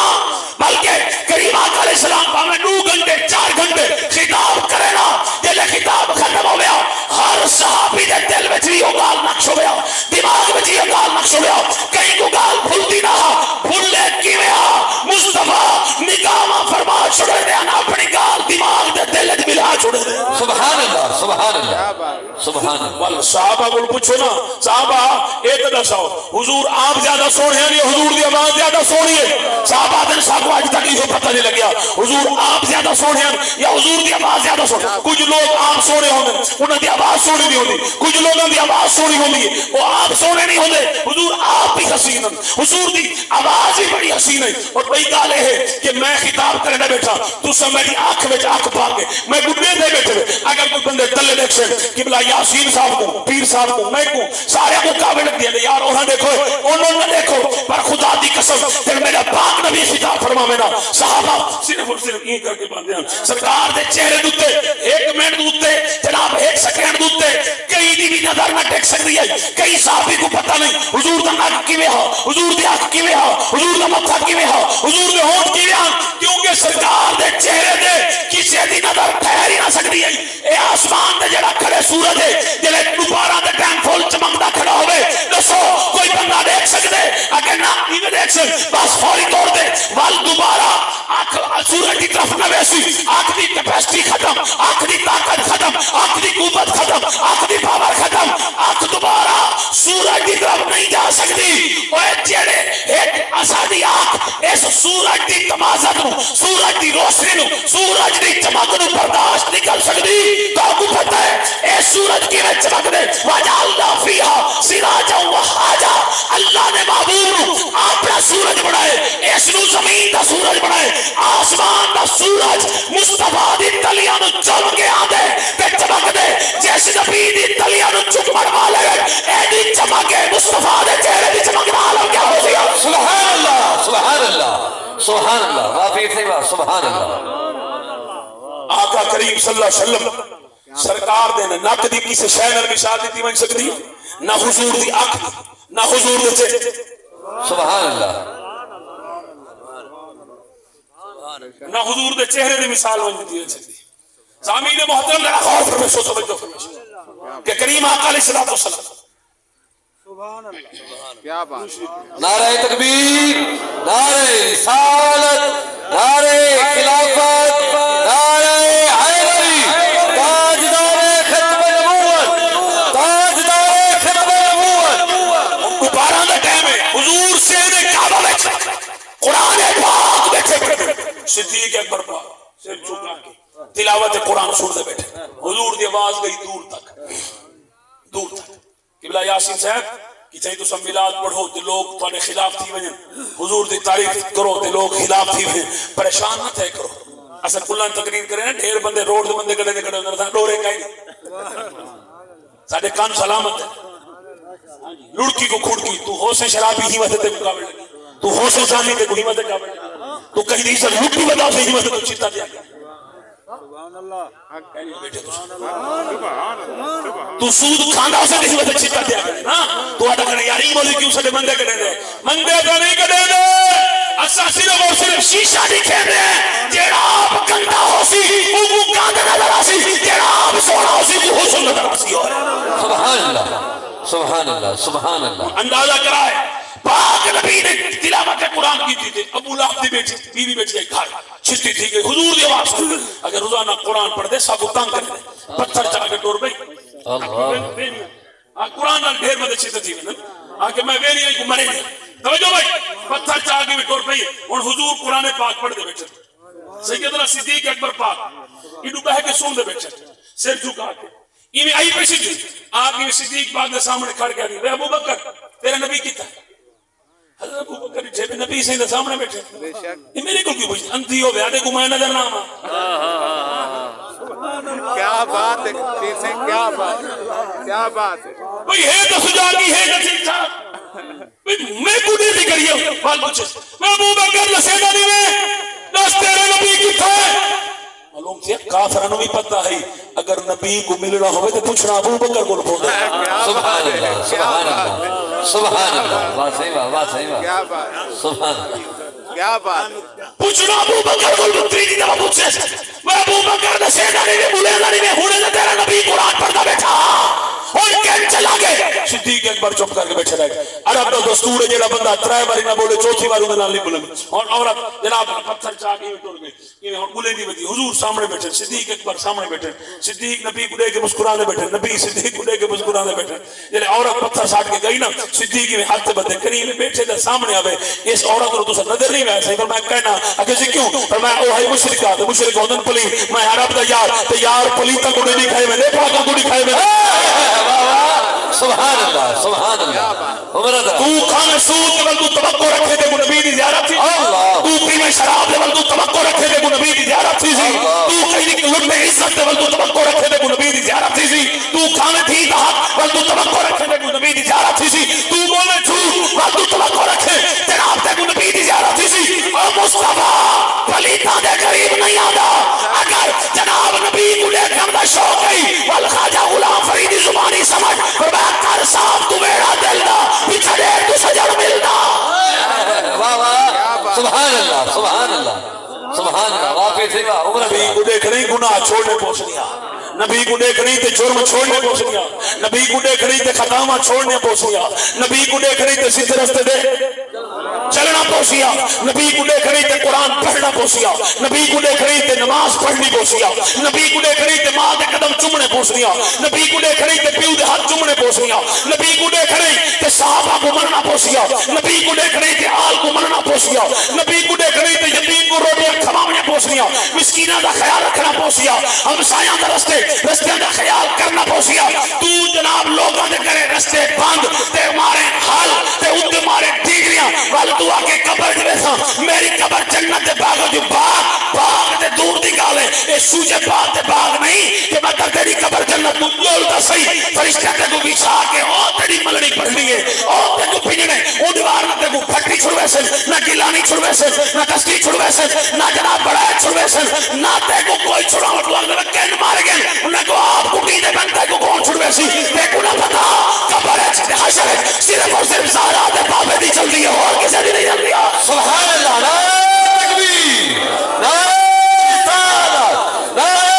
بلکہ کریم آقا علیہ السلام پاویں 2 گھنٹے 4 گھنٹے خطاب کرے نا جلے خطاب ختم ہو گیا ہر صحابی دے دل وچ بھی وہ گال نقش ہو گیا، دماغ وچ یہ گال نقش ہو گیا. کئی کو گال بھولتی نہ بھولے کیویں مصطفیٰ نگاہ فرما چھڑے دے نا اپنی گال دماغ دے دل وچ ملا چھڑے دے. سبحان اللہ سبحان اللہ سبحان اللہ. صحابہ کو پوچھو نا صحابہ ایک دساؤ حضور آپ زیادہ سونے ہیں یا حضور دی آواز زیادہ سونی ہے؟ صحابہ دن صاحب کو آج تک یہ پتہ نہیں لگیا حضور آپ زیادہ سونے ہیں یا حضور دی آواز زیادہ سونی. کچھ لوگ آپ سونے ہوندے انہاں دی آواز سونی نہیں ہوندی، کچھ لوگوں دی آواز سونی ہوندی ہے وہ آپ سونے نہیں ہوندے. حضور آپ بھی حسین ہیں، حضور دی آواز بھی بڑی حسین ہے. اور بڑی گل ہے کہ میں خطاب کرنے بیٹھا تساں میری آنکھ وچ آنکھ پا کے میں گڈے دے بیٹھے اگر کوئی بندے تلے دیکھ سے کہ بلا یاسین صاحب کو پیر صاحب کو میں کو سارے کو قابل دیا یار انہاں دیکھو انہوں نے دیکھو پر خدا دی قسم پھر میرا پاک نبی خطاب فرماوے نا صحابہ صرف اور صرف یہ کر کے باندھے ہیں سرکار دے چہرے دوتے 1 منٹ دوتے جناب 1 سیکنڈ دوتے کئی دی بھی نظر نہ ٹیک سکتی ہے. کئی صحابی کو پتہ نہیں حضور دا نک کیویں ہا، حضور دی اکھ کیویں ہا، حضور دا متھا کیویں ہا، حضور دے ہونٹ کیویں ہا، کیونکہ سرکار دے چہرے دے کسے دی نظر ٹھہر ہی نہ سکتی ہے. اے آسمان دے جڑا کھڑے سورج ہے جلے دوبارہ دے ٹائم فل چمکدا کھڑا ہوئے دسو کوئی بندہ دیکھ سکتے اگر نہ ایویں دیکھ سکتے بس فوری توڑ دے وال دوبارہ آنکھ سورج کی طرف نہ ویسی آنکھ دی کیپیسٹی ختم، آنکھ دی طاقت ختم، آنکھ دی قوت ختم، آنکھ دی پاور ختم، آنکھ دوبارہ سورج کی طرف نہیں جا سکتی. اوے جڑے ایک اساڈی آنکھ اس سورج دی تمازت نو، سورج دی روشنی نو، سورج دی چمک نو برداشت نہیں کر سکتی تو کو پتہ ہے اے سورج کی میں چمک دے وجعلنا فیہا سراجا وہاجا. اللہ نے محبوب نو اپنا سورج بنائے، اس نو زمین دا سورج بنائے، آسمان دا سورج مصطفیٰ دی تلیاں نو چم کے آدھے تے چمک دے جس نبی دی تلیاں نو چکمڑ والے ایڈی چمک ہے مصطفیٰ دے چہرے دی چمک عالم کیا ہو گیا سبحان اللہ سبحان اللہ سبحان اللہ معافی تھی بات سبحان اللہ آقا کریم صلی اللہ علیہ وسلم سرکار دے نک دی کسی شے نال مثال دیتی بن سکتی نہ حضور دی اکھ نہ حضور دے چہرے سبحان اللہ نہ حضور دے چہرے دی مثال بن دیتی بن سکتی سامعین محترم ذرا غور فرمائیں توجہ فرمائیں کہ کریم آقا علیہ السلام کیا بات نعرہ تکبیر نعرہ رسالت نعرہ خلافت نعرہ حیدری تاجدار ختم نبوت تاجدار ختم نبوت دوبارہ دا ٹائم ہے حضور سے نے کعبہ وچ قرآن پاک بیٹھے صدیق اکبر پاک سر جھکا کے تلاوت قرآن سنتے بیٹھے حضور دی آواز گئی دور تک قبلہ یاسین صاحب کہ چاہیے تو سب میلاد پڑھو تو لوگ توانے خلاف تھی وجن حضور دی تعریف کرو تو لوگ خلاف تھی وجن پریشان نہ تھے کرو اصل کلان تقریر کریں نا ڈھیر بندے روڈ دے بندے کڑے اندر تھا ڈورے کہیں ساڑھے کان سلامت ہے لڑکی کو کھوڑکی تو ہو سے شرابی ہی وقت مقابل لگی تو ہو سے زانی تے کوئی مدد مقابل لگی تو کہیں نہیں سر لڑکی بتا سے ہی وقت چیتا دیا گیا تو سود کھانا اسے نہیں وقت چیتا دیا گیا تو آٹا کرنے یاری مولی کیوں سڑے مندے کڑے دے مندے تو نہیں کڑے دے اسا صرف اور صرف شیشہ دکھے دے جیڑا آپ گندہ ہو سی وہ گاندہ نظر آسی جیڑا آپ سونا ہو سی وہ حسن نظر آسی سبحان اللہ سبحان اللہ سبحان اللہ اندازہ کرائے پاک نبی نے تلاوت قرآن کی تھی ابو لہب دی بیٹی بیوی بیٹی ایک گھر چھتی تھی کہ حضور دی آواز اگر روزانہ قرآن پڑھ دے سب کو تنگ کر دے پتھر چلا کے ٹور بھئی قرآن نال ڈھیر مدد چھتی تھی آکے میں ویری آئی کو مرے نہیں توجہ بھائی پتھر چلا کے ٹور بھئی اور حضور قرآن پاک پڑھ دے بیٹھے سیدنا صدیق اکبر پاک ایڈو بہ کے سون دے بیٹھے سر جھکا کے یہ آئی پیسی تھی آپ یہ صدیق پاک نے سامنے کھڑ کے آگئی ابو بکر تیرا نبی کیتا ہے حضرت ابو بکر جیب نبی سے سامنے بیٹھے یہ میرے کو کیوں پوچھتے انتھی ہو بیادے کو میں نظر نہ کیا بات ہے کیا بات کیا بات ہے بھئی ہے تو سجاگی ہے نصیب صاحب میں کڑی تھی کریے بال پوچھے میں ابو بکر نسیدہ نہیں میں دس تیرے نبی کی تھا معلوم تھی کافرانوں بھی پتہ ہے اگر نبی کو ملنا ہوئے تو پوچھنا ابو بکر کو لکھو دے سبحان اللہ سبحان اللہ سبحان اللہ بات صحیح بات کیا بات سبحان اللہ کیا بات پوچھنا ابو بکر کو لکھتی تھی جب پوچھے میں ابو بکر نسیدہ نہیں میں بھولے نہیں میں ہونے سے تیرا نبی قرآن پڑھتا بیٹھا اور کہن چلا گئے صدیق اکبر چپ کر کے بیٹھے رہے عرب دا دستور ہے جیڑا بندہ ترائے باری نہ بولے چوتھی بار انہیں نال نہیں بولے اور عورت جناب پتھر چاہ کے ٹور گئے یہ اور بولے نہیں بتی حضور سامنے بیٹھے صدیق اکبر سامنے بیٹھے صدیق نبی کو دے کے مسکرانے بیٹھے نبی صدیق کو دے کے مسکرانے بیٹھے جیڑے عورت پتھر ساٹ کے گئی نا صدیق میں ہاتھ بندے کریم بیٹھے دے سامنے آوے اس عورت کو تو نظر نہیں آیا پر میں کہنا اگر سے کیوں پر میں او ہے مشرکہ تو مشرک ہوندن پلی میں عرب دا یار پلیتا کو نہیں کھائے میں دیکھا کو نہیں کھائے میں سبحان اللہ سبحان اللہ تو کھانے سود کے تو توقع رکھے تھے وہ نبی دی زیارت تھی تو پینے شراب کے تو توقع رکھے تھے وہ نبی دی زیارت تھی تو کہیں کہ لٹ میں عزت کے تو توقع رکھے تھے وہ نبی دی زیارت تھی تو کھانے تھی دہت تو توقع رکھے تھے وہ نبی دی زیارت تھی تو بولے جھوٹ تو توقع رکھے جناب تے وہ نبی دی زیارت تھی اور مصطفیٰ پلیتا دے قریب نہیں آتا اگر جناب نبی کو لے کے ہم دا شوق گئی والخواجہ غلام فریدی زبانی سمجھ کر صاحب تو میرا دل دا پچھڑے تو سجڑ ملنا سبحان اللہ سبحان اللہ سبحان اللہ واقعی سے نبی کو دیکھ نہیں گناہ چھوڑنے پہنچ گیا نبی کو دیکھ نہیں تے جرم چھوڑنے پہنچ گیا نبی کو دیکھ نہیں تے خطامہ چھوڑنے پہنچ گیا نبی کو دیکھ نہیں تے سیدھے رستے دے چلنا پہنچ گیا نبی کو دیکھ نہیں تے قرآن پڑھنا پہنچ گیا نبی کو دیکھ نہیں تے نماز پڑھنی پہنچ گیا نبی کو دیکھ نہیں تے ماں دے قدم چومنے پہنچ گیا نبی کو دیکھ نہیں تے پیو دے ہاتھ چومنے پہنچ گیا نبی کو دیکھ نہیں تے صحابہ کو مننا پہنچ گیا نبی کو دیکھ نہیں تے آل کو مننا پہنچ گیا نبی کو دیکھ نہیں تے یتیم کو روٹیاں کھوانے پہنچ گیا مسکینہ دا خیال رکھنا پہنچ گیا ہمسایاں دا رستے دا خیال کرنا پہنچ گیا تو جناب لوگوں دے کرے رستے بند تے مارے حال تے ادھے مارے ڈیگریاں وال تو آکے قبر دے سا میری قبر جنت دے باغ جو باغ دے سوجے باغ نہیں کہ میں تیری قبر جنت تو بولتا صحیح فرشتہ تے کو بچھا کے او تیری ملڑی پڑھنی ہے او تے کو پھننے او دیوار نہ تے کو پھٹی چھڑوے سے نہ گلانی چھڑوے سے نہ کسکی چھڑوے سے نہ جناب بڑا چھڑوے سے نہ تے کو کوئی چھڑاوٹ لگ کے مار گئے انہاں کو آپ کو تے بنتے کو کون چھڑوے سی تے کو نہ پتا قبر ہے حشر ہے صرف اور صرف زہرا تے بابے دی چلدی ہے اور کسے دی نہیں چلدی. سبحان اللہ. نعرہ تکبیر. نعرہ رسالت. نعرہ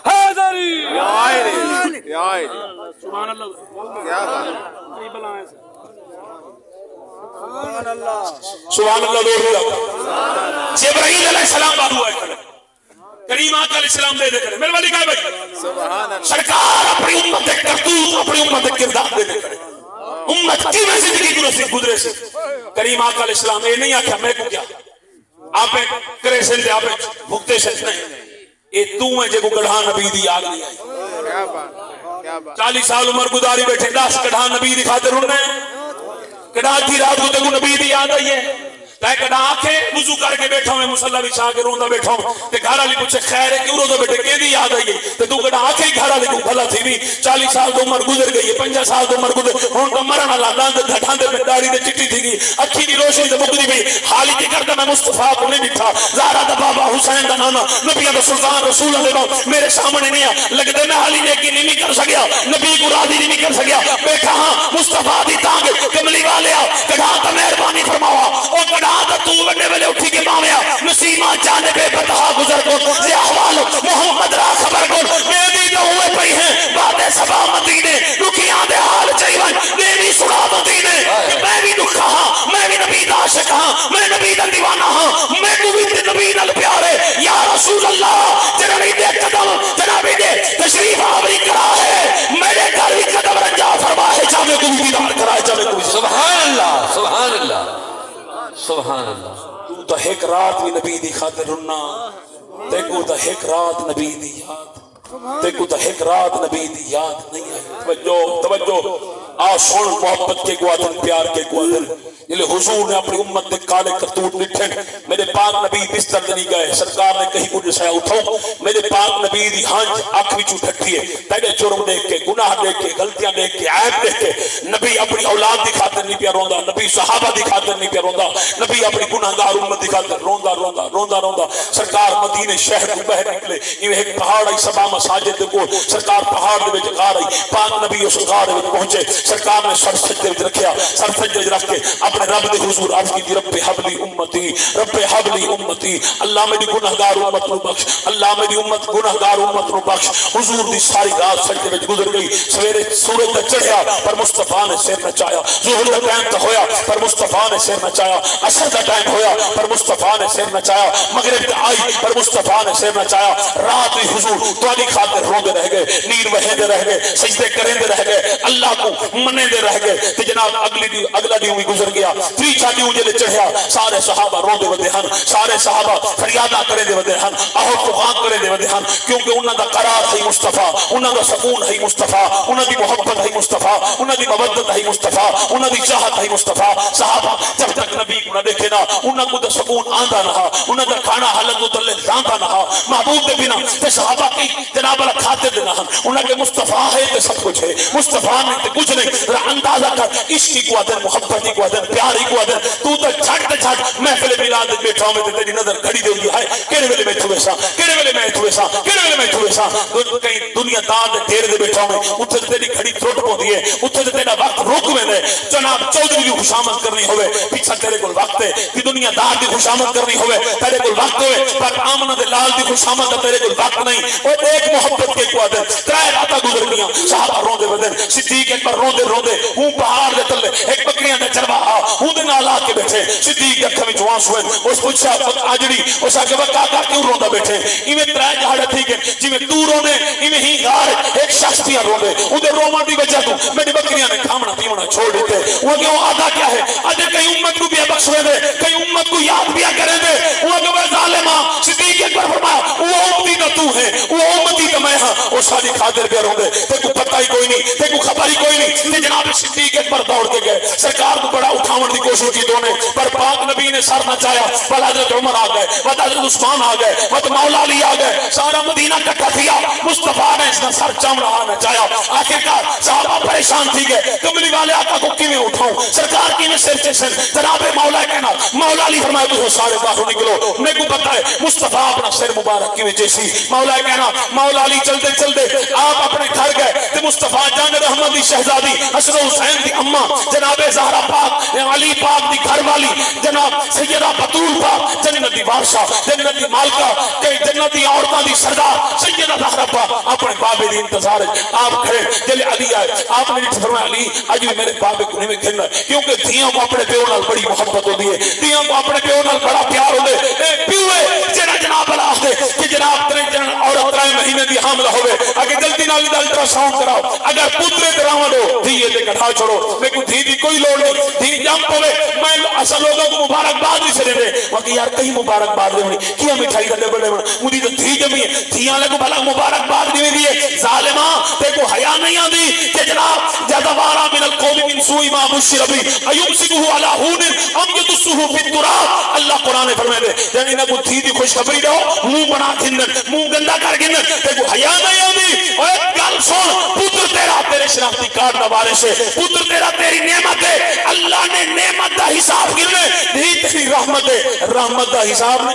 حیدری. سبحان اللہ. کیا بات سبحان اللہ. دور جبرائیل علیہ السلام بعد ہوا ہے کریم آقا علیہ السلام دے دے کرے میرے والی کہا بھائی سبحان اللہ. سرکار اپنی امت کے کرتوت اپنی امت کے کردار دے دے کرے امت کی میں زندگی گزرے سے کریم آقا علیہ السلام یہ نہیں آکھا میں کو کیا آپ کرے سندے آپ بھگتے سے نہیں یہ تو ہے جے کو گڑھا نبی دی آگ نہیں آئی. کیا بات کیا بات. 40 سال عمر گزاری بیٹھے 10 گڑھا نبی دی خاطر ہونے گڑھا کی رات کو تے کو نبی دی یاد آئی ہے تے کدا آکھے وضو کر کے بیٹھا ہوں مصلی بچھا کے روندا بیٹھا ہوں تے گھر والی پوچھے خیر ہے کیوں روندا بیٹھے کیدی یاد آئی ہے تے تو کدا آکھے گھر والی کو بھلا تھی بھی 40 سال تو عمر گزر گئی ہے 50 سال تو عمر گزر ہن تو مرن والا دند گھٹاندے تے داڑھی تے چٹی تھی گئی اکھی دی روشنی تے مکدی بھی حال ہی کردا میں مصطفی کو نہیں دکھا زہرا دا بابا حسین دا نانا نبیوں دا سلطان رسول اللہ میرے سامنے نہیں آ لگدے میں حالی نے کی نہیں کر سکیا نبی کو راضی نہیں کر سکیا بیٹھا ہاں مصطفی دی تانگ کملی والیا کدا تے مہربانی فرماوا او کدا تے تو وڈے ویلے اٹھی کے ماویا نسیمہ جانے بے بتہا گزر کو زی احوال محمد را خبر کو میری جو ہوئے پئی ہیں باتیں سبا مدینے دکھیاں دے حال چاہیے میری سنا مدینے میں بھی دکھا ہاں میں بھی نبی دا عاشق ہاں میں نبی دا دیوانہ ہاں میں کو بھی نبی نال پیار ہے یا رسول اللہ جنابی دے قدم جنابی دے تشریف آوری کرا ہے میرے گھر بھی قدم رنجا فرما ہے جامعہ کو بھی دیدار کرا ہے جامعہ کو بھی. سبحان اللہ. سبحان اللہ. سبحان اللہ. تو تا ایک رات بھی نبی دی خاطر رننا تے کو تا ایک رات نبی دی یاد تے کو تا ایک رات نبی دی یاد نہیں آئی. توجہ آ سن محبت کے گوادن پیار کے گوادن جلے حضور نے اپنی امت دے کالے کرتوت نٹھن میرے پاک نبی بستر دے نہیں گئے سرکار نے کہیں کچھ سایا اٹھو میرے پاک نبی دی ہانج آنکھ وچوں ٹھٹی ہے تیرے جرم دیکھ کے گناہ دیکھ کے غلطیاں دیکھ کے عیب دیکھ کے نبی اپنی اولاد دی خاطر نہیں پیا روندا نبی صحابہ دی خاطر نہیں پیا روندا نبی اپنی گناہگار امت دی خاطر روندا سرکار مدینے شہر کو باہر نکلے یہ ایک پہاڑ ہے سبا مساجد کو سرکار پہاڑ دے وچ غار آئی پاک نبی اس غار وچ پہنچے سرکار نے سر سجدے وچ رکھیا سر سجدے وچ رکھ کے اپنے رب دے حضور عرض کی رب حبلی امتی اللہ میری گناہگار امت نو بخش اللہ میری امت گناہگار امت نو بخش حضور دی ساری رات سجدے وچ گزر گئی سویرے سورج تے چڑھیا پر مصطفیٰ نے سر نچایا ظہر دا ٹائم تے ہویا پر مصطفیٰ نے سر نچایا عصر دا ٹائم ہویا پر مصطفیٰ نے سر نچایا مغرب تے آئی پر مصطفیٰ نے سر نچایا رات بھی حضور تواڈی خاطر روندے رہ گئے نیند وہندے رہ گئے سجدے کریندے رہ گئے اللہ کو منندے رہ گئے تے جناب اگلا دن بھی گزر گیا تری چھاٹیوں جلے چڑھیا سارے صحابہ روندے ودے ہن سارے صحابہ فریاداں کرے دے ودے ہن آہو طوفان کرے دے ودے ہن کیونکہ انہاں دا قرار ہے مصطفیٰ انہاں دا سکون ہے مصطفیٰ انہاں دی محبت ہے مصطفیٰ انہاں دی مودت ہے مصطفیٰ انہاں دی چاہت ہے مصطفیٰ صحابہ جب تک نبی کو نہ دیکھے نا انہاں کو دا سکون آندا نہ انہاں دا کھانا حالت کو تلے جاندا نہ محبوب دے بنا تے صحابہ کی جناب اللہ کھاتے دے نہ انہاں کے مصطفیٰ ہے تے سب کچھ ہے مصطفیٰ نے تے کچھ نہیں اندازہ کر عشق کی قوت محبت کی قوت پیار کی قوت تو تے جھٹ محفل میلاد وچ بیٹھا میں تیری نظر گھڑی دے دی ہے کیڑے ویلے میں تھوے سا کیڑے ویلے میں تھوے سا کیڑے ویلے میں تھوے سا کہیں دنیا دار دے ڈھیر دے بیٹھا میں اوتھے تیری گھڑی ٹرٹ پوندی ہے اوتھے تیرا وقت رک ویندے جناب چودھری دی خوشامد کرنی ہوے پیچھے تیرے کول وقت ہے کہ دنیا دار دی خوشامد کرنی ہوے تیرے کول وقت ہوے پر آمنہ دے لال دی خوشامد دا تیرے کول وقت نہیں او ایک محبت کے قوت ترے راتاں گزر گئیاں صحابہ روندے بدن صدیق اکبر روندے ہوں پہاڑ دے تلے ایک بکریاں دے چرواہا ہوں دے نال آ کے بیٹھے صدیق دی اکھاں وچ آنسو ہیں اس پوچھا آجڑی اس آگے وقت کا کیوں روندا بیٹھے ایویں ترے جہاڑ ٹھیک ہے جویں تو روندے ایویں ہی غار ایک شخص پیا روندے اودے رومن دی وجہ تو میری بکریاں نے کھانا پیونا چھوڑ دیتے وہ کیوں آدھا کیا ہے آدھے کئی امت کو بھی بخشوے دے کئی امت کو یاد بھی کرے دے وہ کہ وہ ظالمہ صدیق اکبر فرمایا وہ امتی کا تو ہے وہ امتی کا میں ہاں وہ ساری خاطر پہ روندے تے کو پتہ ہی کوئی کوئی نہیں تے کو خبر ہی کوئی نہیں تے جناب صدیق اکبر دوڑ کے گئے سرکار کو بڑا اٹھاون دی کوشش کی تو نے پر پاک نبی نے سر نہ چایا پر حضرت عمر آ گئے پر حضرت عثمان آ گئے پر مولا علی آ گئے سارا مدینہ اکٹھا کیا مصطفیٰ نے اس کا سر چمڑا نہ چایا آخرکار صحابہ پریشان تھی گئے کملی والے آقا کو کیویں اٹھاؤں سرکار کی میں سر چسن جناب مولا کہنا مولا علی فرمایا تو سارے باہر نکلو میرے کو پتہ ہے مصطفیٰ اپنا سر مبارک کیویں جیسی مولا کہنا مولا علی چلتے چلتے آپ اپنے گھر گئے تے مصطفیٰ جان رحمت دی شہزادی حسن حسین دی اماں جناب زہرا پاک علی پاک دی گھر والی جناب سیدہ بطول پاک جنت دی بادشاہ جنت دی مالکہ کہ جنت دی عورتاں دی سردار سیدہ زہرا پاک اپنے بابے دی انتظار آپ کھڑے جلے علی آئے آپ نے فرمایا علی اج بھی میرے بابے کو نہیں کھڑنا کیونکہ دھیاں کو اپنے پیو نال بڑی محبت ہوندی ہے دھیاں کو اپنے پیو نال بڑا پیار ہوندے اے پیو جڑا جناب اللہ دے کہ جناب ترے جن عورت 3 مہینے دی حاملہ ہوے اگر جلدی نال الٹرا ساؤنڈ کراؤ اگر پوترے کراواں دو دھیے تے کٹھا چھوڑو میں کو دھی دی کوئی لوڑ نہیں دھی جم پوے میں اصل لوگوں کو مبارکباد نہیں سے دے وقت یار کہیں مبارکباد دے ہونی کیا مٹھائی دے بڑے بڑے مجھے تو دھی جمی ہے دھیاں لے کو بھلا مبارکباد نہیں دیے ظالماں تے کو حیا نہیں آندی کہ جناب جدوارا من القوم من سوء ما بشر بی ایمسکہ علی ہون ام یدسہ فی التراب اللہ قرآن فرمائے دے یعنی انہاں کو دھی دی خوشخبری دو منہ بنا گھندن منہ گندا کر گھندن تے کو حیا نہیں آندی اور ایک گل سن پتر تیرا تیرے شناختی کارڈ دا وارث ہے پتر تیرا تیری نعمت ہے اللہ نے نعمت دا حساب گرنے دھی تیری رحمت ہے رحمت دا حساب نے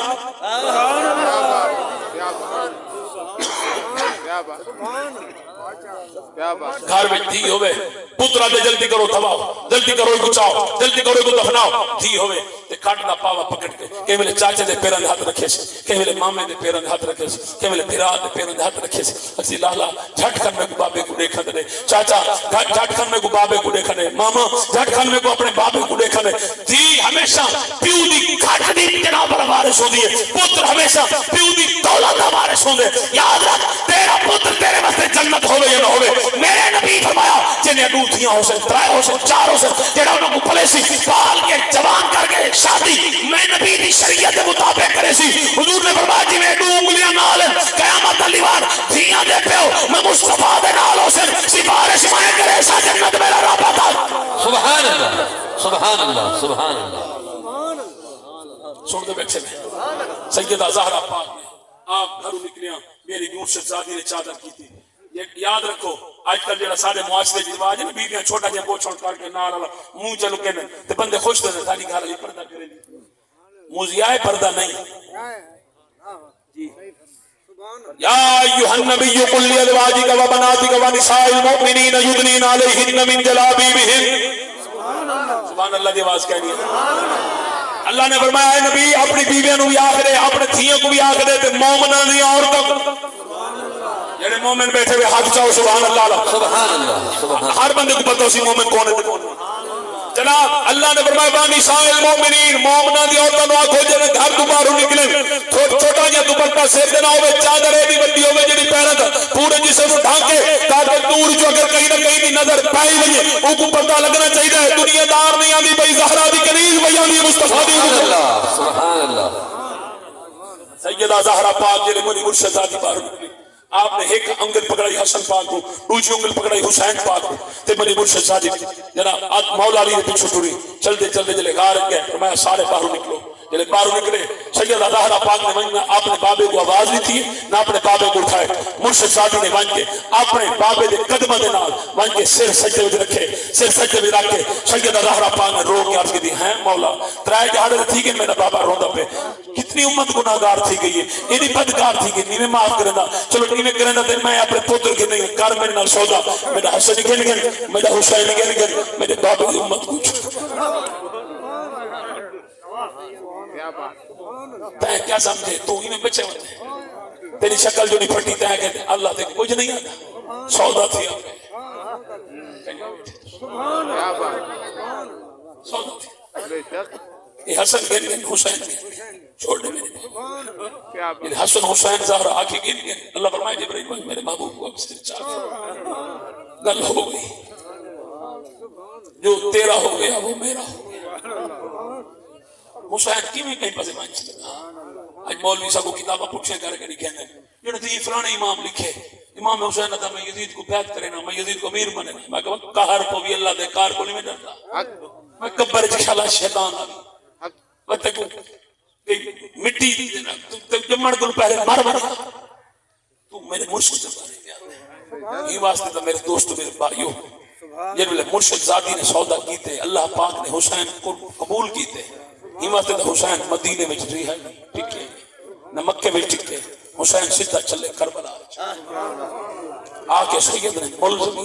گھر میں دھی ہوئے پترا دے جلدی کرو تباؤ جلدی کرو گچاؤ جلدی کرو کو دفناؤ دھی ہوئے تے کھٹ دا پاوا پکڑ کے کہ میرے چاچے دے پیران دے ہاتھ رکھے سے کہ میرے مامے دے پیران دے ہاتھ رکھے سے کہ میرے بھرا دے پیران دے ہاتھ رکھے سے اسی لالا جھٹ کر میں کو بابے کو دیکھا دے چاچا جھٹ کر میں کو بابے کو دیکھا دے ماما جھٹ کر میں کو اپنے بابے کو دیکھا دے دھی ہمیشہ پیو دی کھٹ دی جناب وارث ہوندی ہے پتر ہمیشہ پیو دی دولت دا وارث ہوندے یاد رکھ تیرا پتر تیرے واسطے جنت ہوے یا نہ ہوے میرے نبی فرمایا جنہیں دو دھیاں ہو سن 3 ہو سن 4 ہو سن جڑا انہاں کو پلے سی پال کے جوان کر کے شادی میں نبی دی شریعت کے مطابق کرے سی حضور نے فرمایا جی میں 2 انگلیاں نال قیامت علی وار دھیاں دے پیو میں مصطفیٰ دے نال ہو سن سفارش میں کرے سا جنت میرا رب عطا سبحان اللہ سبحان اللہ سبحان اللہ سن دے بیٹھے میں سیدہ زہرا پاک نے آپ گھروں نکلیاں میری گون شہزادی نے چادر کی تھی یاد رکھو آج کل جڑا سارے معاشرے دی رواج ہے نا بیویاں چھوٹا جہا بوچھڑ کر کے نال والا منہ چ لکے نے تے بندے خوش تے ساری گھر والی پردہ کرے موزیائے پردہ نہیں یا ایھا النبی قل لازواجک و بناتک و نساء المؤمنین یدنین علیہن من جلابیبہن سبحان اللہ دی آواز کہنی ہے اللہ نے فرمایا اے نبی اپنی بیویاں نو بھی آکھ دے اپنے دھیاں کو بھی آکھ دے تے مومناں دی عورتاں جڑے مومن بیٹھے ہوئے ہاتھ چاہو سبحان اللہ سبحان اللہ سبحان اللہ ہر بندے کو پتہ اسی مومن کون ہے جناب اللہ نے فرمایا بانی سائل مومنین مومنہ دی عورتوں نو آکھو جنہیں گھر تو باہر نکلیں چھوٹا جہا دوپٹہ سر دے نہ ہوئے چادر ایڈی بڑی ہوئے جڑی پیرا تھا پورے جسم کو ڈھانکے تاکہ دور جو اگر کہیں نہ کہیں دی نظر پائی ہوئی ان کو پتہ لگنا چاہیے دنیا دار نہیں آندی بھائی زہرا دی کنیز بھائی آندی مصطفیٰ دی سبحان اللہ سیدہ زہرا پاک جڑے مری مرشد ذاتی باہر نکلی آپ نے ایک انگل پکڑائی حسن پاک کو دوسری انگل پکڑائی حسین پاک کو تے مری مرشد صادق جناب مولا علی نے پیچھے ٹری چلتے چلتے جلے غار گئے فرمایا سارے باہر نکلو جلے باہر نکلے سیدہ زہرا پاک نے وہیں اپنے بابے کو آواز دی تھی نہ اپنے بابے کو اٹھائے مرشد صادق نے وہیں کے اپنے بابے دے قدمہ دے نال وہیں کے سر سجدے وچ رکھے سر سجدے وچ رکھ کے سیدہ زہرا پاک نے رو کے عرض کی ہیں مولا ترائے جہاڑے تھی کہ میرا بابا روندا پہ کتنی امت گناہگار تھی گئی ہے اینی بدکار تھی گئی نہیں میں معاف کرنا چلو نہیں میں کرنا تے میں اپنے پتر کے نہیں کر میرے نال سودا میرا حسن گن گن میرا حسین گن گن میرے بابے دی امت کو تے کیا سمجھے تو ہی میں بچے ہوتے تیری شکل جو نہیں پھٹی تے کہتے اللہ تے کچھ نہیں آتا سودا تھی سودا تھی یہ حسن گن گن حسین گن چھوڑ دے میرے حسن حسین زہرا آنکھیں گن گن اللہ فرمائے جبرائیل میرے محبوب کو اب سے چاہتا گل ہو گئی جو تیرا ہو گیا وہ میرا ہو گیا حسین کی بھی کہیں پسے مانچ لگا آج مولوی صاحب کو کتابہ پوچھے کر کے لکھیں گے یہ نہیں فلانے امام لکھے امام حسین تھا میں یزید کو بیعت کرے نا میں یزید کو امیر بنے نا میں کہا قہر کو بھی اللہ دے کار کو نہیں میں ڈرتا میں کبر جشالا شیطان آگی میں تکو مٹی دینا تو جمڑ کو پہلے مار بنا تو میرے مرشد سے بارے گیا یہ واسطے تھا میرے دوستو میرے بھائیو جن میں مرشد زادی نے سودا کیتے اللہ پاک نے حسین کو قبول کیتے یہ واسطے تھا حسین مدینے میں رہی ہے ٹکے نہ مکے میں ٹکے حسین سیدھا چلے کربلا آکے سید نے ملزم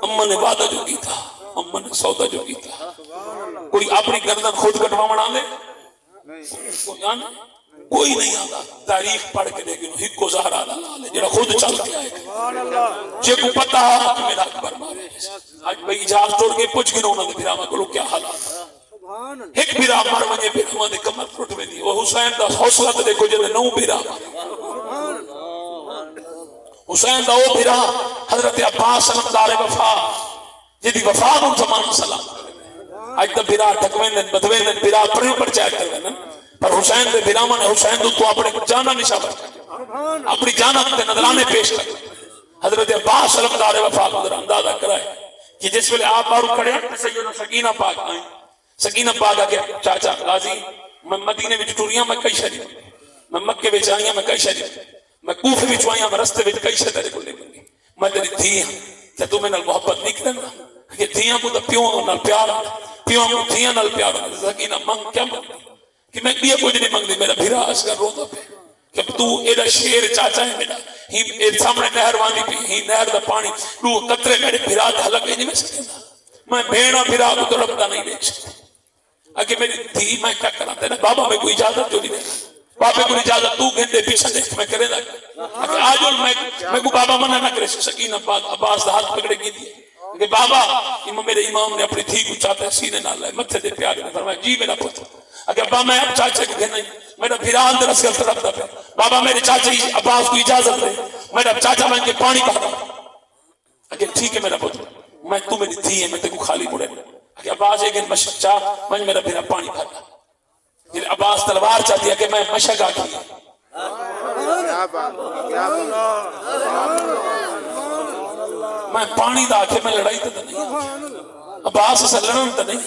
اماں نے وعدہ جو کی تھا اماں نے سودا جو کی تھا کوئی اپنی گردن خود کٹوا بنا دے کوئی نہیں آتا تاریخ پڑھ کے لیکن ہی کو زہرا لال ہے جڑا خود چل کے آئے گا جے کو پتا ہے کہ میرا اکبر مارے آج بھئی اجاز توڑ کے پوچھ کے انہوں نے پھر آمد کو کیا حالات ایک پھر آمار ونجے پھر ہمیں کمر پھٹ میں دی وہ حسین دا حوصلہ تو دیکھو جنہیں نو پھر حسین دا وہ پھر حضرت عباس سلمدار وفا جدی وفا نو زمان سلام آج دا پھر ٹھکویں دن بدویں دن پھر پڑھیں پر چاہے کرویں دن پر حسین دے بھرامان حسین تو اپنے جانا نشابر کر اپنی جانا تے نظرانے پیش کر حضرت عباس سلمدار وفا کو در اندازہ کرائے کہ جس ویلے آپ بارو کھڑے ہیں سیدنا سکینہ پاک آئیں سکینہ پاک آگے چاچا غازی میں مدینے میں ٹوریاں میں کئی شریف میں مکے میں آئیاں میں کئی شریف میں کوفے میں آئیاں میں رستے میں کئی شریف تیرے کو لے بنی میں تیری دھی ہوں کہ تو میں نال محبت نہیں کرنا کہ دھیاں کو تو پیوں نال پیار پیوں کو دھیاں نال پیار سکینہ منگ کیا منگ کہ میں یہ کچھ نہیں منگ دی میرا بھیرا اسکر روتا پہ کہ تو ایڈا شیر چاچا ہے میرا ہی سامنے نہر وانی پی ہی نہر دا پانی رو قطرے میرے بھیرا دا حلق نہیں میں سکتا میں بھیڑا بھیرا کو تڑپتا نہیں دیکھ سکتا اگر میری دھی میں کیا کراتا ہے نا بابا میں کوئی اجازت جو نہیں دیکھا بابا کوئی اجازت تو گھنٹے پیچھے دیکھ میں کرے دا اگر آج میں کو بابا منع نہ کرے سکینہ عباس دا ہاتھ پکڑے کی دیئے کہ بابا میرے امام نے اپنی دھی کو چاہتا ہے سینے نہ لائے متھے دے پیارے نے فرمایا جی میرا پتر اگر بابا میں اب چاچے کو کہنا میرا بھیرا اندر اسکل طرف دا پہ بابا میرے چاچے عباس کو اجازت دے میرا چاچا میں کے پانی پاتا اگر ٹھیک ہے میرا پتر میں تو میری دھی ہے میں تے کو خالی مڑے اگر عباس ایک مشک چاہ میں میرا بھیرا پانی پاتا پھر عباس تلوار چاہتی ہے کہ میں مشک آکی میں پانی دا آکے میں لڑائی تا نہیں عباس اسا لڑن تا نہیں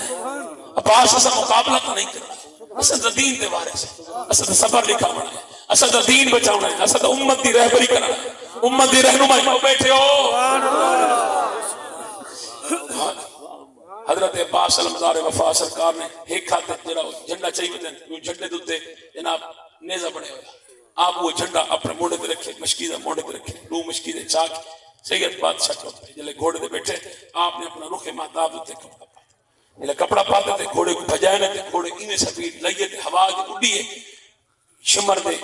عباس اسا مقابلہ تا نہیں کرتا اسا دین دے بارے سے اسا صبر لکھا بنا ہے اسا دین بچاؤنا ہے اسا امت دی رہبری کرنا ہے امت دی رہنمائی میں بیٹھے ہو حضرت عباس سلمدار وفا سرکار نے ایک ہاتھ جڑا جھنڈا چاہیے دیں جھنڈے دوتے جناب نیزہ بڑے ہویا آپ وہ جھنڈا اپنے موڑے پہ رکھے مشکیزہ موڑے پہ رکھے رو مشکیزے چاک سید بادشاہ کو جلے گھوڑے دے بیٹھے آپ نے اپنا رخ مہتاب دوتے کپڑا پاتے جلے کپڑا پاتے تھے گھوڑے کو بھجائے نہ تھے گھوڑے انہیں سفید لئیے تھے ہوا کی اڈی ہے شمر دے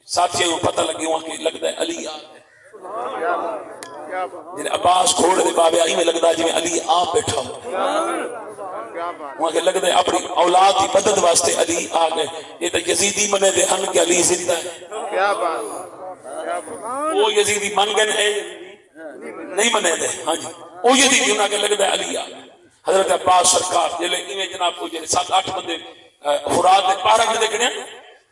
ساتھیوں کو پتہ لگے وہاں کہ لگتا ہے علی آگے جنہیں عباس گھوڑے دے بابے آئی میں لگتا ہے جنہیں علی آپ بیٹھا ہو وہاں کہ لگتا ہے اپنی اولاد کی مدد واسطے علی آگے یہ تو یزیدی منے دے ہن کہ علی زندہ ہے وہ یزیدی من گئے نہیں منے دے ہاں جی وہ یزیدی انہاں کے لگتا ہے علی آگے حضرت عباس سرکار جلے انہیں جناب کو جلے 7-8 بندے فرات دے 12 بندے گھنے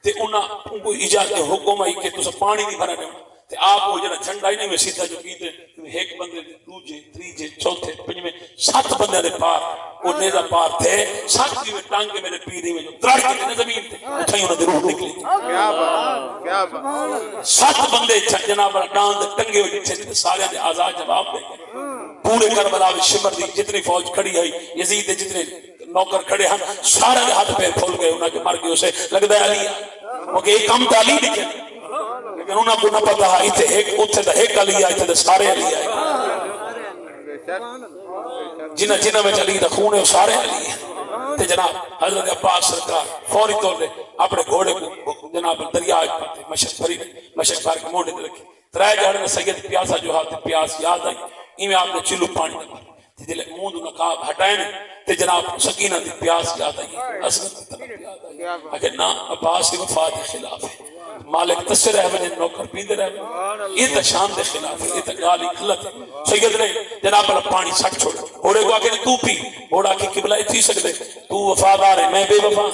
تے انہاں کو اجازت حکم آئی کہ تو سب پانی نہیں بھرا دے تے آپ وہ جنہ جھنڈا ہی نہیں میں سیدھا جو کیتے ایک بندے دے دوجے تریجے چوتھے پنجویں 7 بندے دے پار وہ نیزہ پار تھے 7 کی میں ٹانگے میرے پیری میں جو ترڑ کے تے زمین تے اتھائی انہوں نے روح نکلی کیا بات 7 بندے جناب ڈان دے ٹنگے ہوئے جتھے سارے دے آزاد جواب دے پورے کربلا میں شمر دی جتنی فوج کھڑی ہے یزید دے جتنے نوکر کھڑے ہیں سارے دے ہاتھ پیر کھول گئے انہاں کے مر گئے اسے لگتا ہے علی کیونکہ ایک کم تعلیم لکھے لیکن انہاں کو نہ پتا ہے اتھے ایک اتھے دا ایک علی آئے تھے سارے علی آئے جنہ میں علی دا خون ہے وہ سارے علی ہیں تے جناب حضرت عباس سرکار فوری طور دے اپنے گھوڑے کو جناب دریا پاتے مشک بھری مشک بھر کے موڑے دے رکھے ترائے جاڑے میں سید پیاسا جو ہاتھ پیاس یاد آئی ایویں آپ نے چلو پانی دے دل موند نقاب ہٹائے نے تے جناب سکینہ دی پیاس یاد آئی اصغر کی طرف یاد آئی اگر نا عباس کی وفات کے خلاف ہے مالک تصر ہے وجہ نوکر پیندے رہے یہ تا شان دے خلاف ہے یہ تا گالی غلط ہے سید نے جناب اللہ پانی سٹ چھوڑ گھوڑے کو آگے تو پی گھوڑا کی قبلہ اتھی سکتے تو وفادار ہے میں بے وفا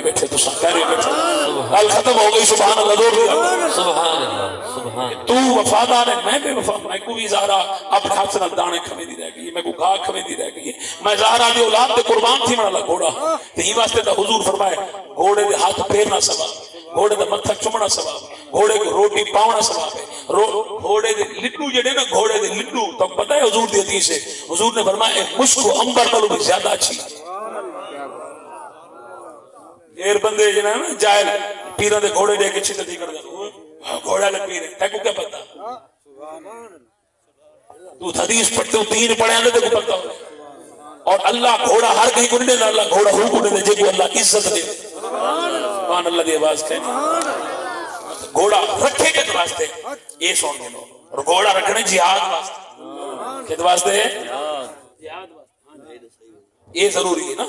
بیٹھے تو کہہ رہے بیٹھے گل ختم ہو گئی سبحان اللہ دور دیا سبحان اللہ سبحان تو وفادار ہے میں بے وفا میں کو بھی زہرا اپنے ہاتھ سے دانے کھوے دی رہ گئی میں کو گھا کھوے دی رہ گئی میں زہرا دی اولاد تے قربان تھی مڑا گھوڑا تے ہی واسطے تا حضور فرمائے گھوڑے دے ہاتھ پھیرنا ثواب گھوڑے دے متھا چومنا ثواب گھوڑے کو روٹی پاونا ثواب ہے گھوڑے دے لڈو جڑے نا گھوڑے دے لڈو تو پتہ ہے حضور دی حدیث ہے حضور نے فرمایا مشک و عنبر نالوں بھی زیادہ اچھی ایر بندے جنا نا جاہل پیراں دے گھوڑے دے کے چھتی کر دے گھوڑا لگ پیر ہے کو کیا پتا تو حدیث پڑھتے ہو دین پڑھے ہیں تو پتا ہو اور اللہ گھوڑا ہر کہیں کو نہیں دے اللہ گھوڑا ہو کو نہیں دے جے کو اللہ عزت دے سبحان اللہ دی آواز کہنے گھوڑا رکھے کے واسطے یہ سن کے لو اور گھوڑا رکھنے جہاد واسطے کس واسطے یہ ضروری ہے نا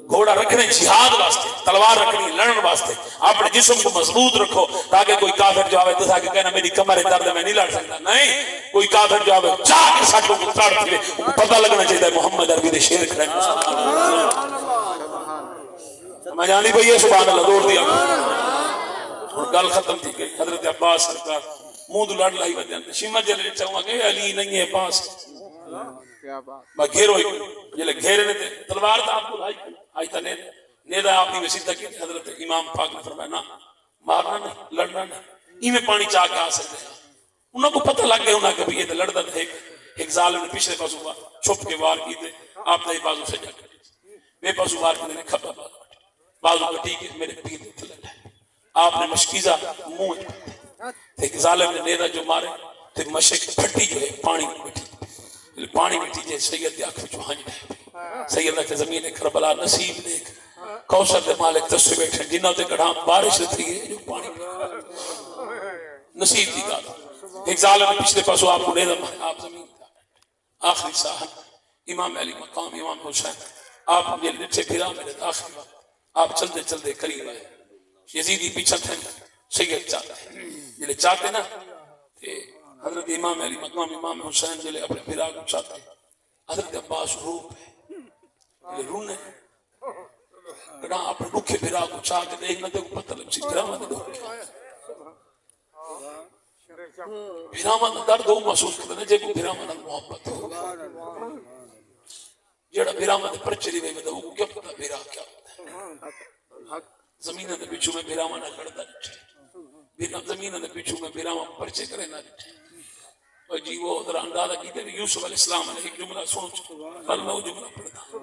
گھوڑا رکھنے جہاد واسطے تلوار رکھنی لڑن واسطے اپنے جسم کو مضبوط رکھو تاکہ کوئی کافر جو آوے تو کہنا میری کمر درد ہے میں نہیں لڑ سکتا نہیں کوئی کافر جو آوے چاہ کے ساتھوں کو تڑ پھرے پتہ لگنا چاہیے محمد عربی دے شیر کھڑے میں جانی بھئی یہ سبحان اللہ دور دیا اور گل ختم تھی گئی حضرت عباس سرکار منہ تو لڑ لائی وجہ شیمت جلے چاہوں کہ علی نہیں ہے پاس میں گھیرو ہی جلے گھیرے نے تلوار تھا آپ کو آئی تھا نیدہ آپ نے وسیطہ کی حضرت امام پاک نے فرمایا نا مارنا نہیں لڑنا نہیں میں پانی چاہ کے آ سکتے ہیں انہوں کو پتہ لگ گیا انہوں کہ یہ لڑتا تھا ایک ظالم نے پچھلے پاسو وار چھپ کے وار کی تھے آپ نے بازو سے جا کر بے پاسو وار کی نے کھپا بازو کٹی کے میرے پیر دیتے لڑا آپ نے مشکیزہ منہ ایک ظالم نے نیدہ جو مارے تو مشک پھٹی جو ہے پانی مٹی پانی مٹی جائے سید دی آنکھ جو ہنج رہے سیدہ کے زمین کربلا نصیب دیکھ کوثر دے مالک تسوی بیٹھے جنہ تے کڑھام بارش رہتی ہے جو پانی نصیب دی گالا ایک ظالم پچھلے پاسو آپ کو نیدہ مارے آپ زمین تھا آخری ساحل امام علی مقام امام حسین آپ یہ لٹھے پھرا میرے آخری وقت آپ چلتے چلتے قریب آئے یزیدی پیچھا تھے سید چاہتے ہیں جلے چاہتے نا کہ حضرت امام علی مقام امام حسین جلے اپنے پھرا کو چاہتے ہیں حضرت عباس روح ہے جلے رونے کڑا اپنے رکھے پھرا کو چاہ کے دیکھنا تے کو پتہ لگ سی پھراما دے دور پھراما دا درد ہو محسوس کرتے ہیں جے کو پھراما دا محبت ہو جیڑا پھراما دے پرچری وے میں دا وہ کیا پتہ پھرا کیا ہوتا ہے زمینہ دے پیچھو میں پھراما نہ لڑتا نہیں زمینہ دے پیچھو میں پھراما پرچے کرے نہ لٹھے اور جی وہ ادھر اندازہ کی تھے یوسف علیہ السلام علیہ ایک جملہ سوچ کل میں وہ جملہ پڑھتا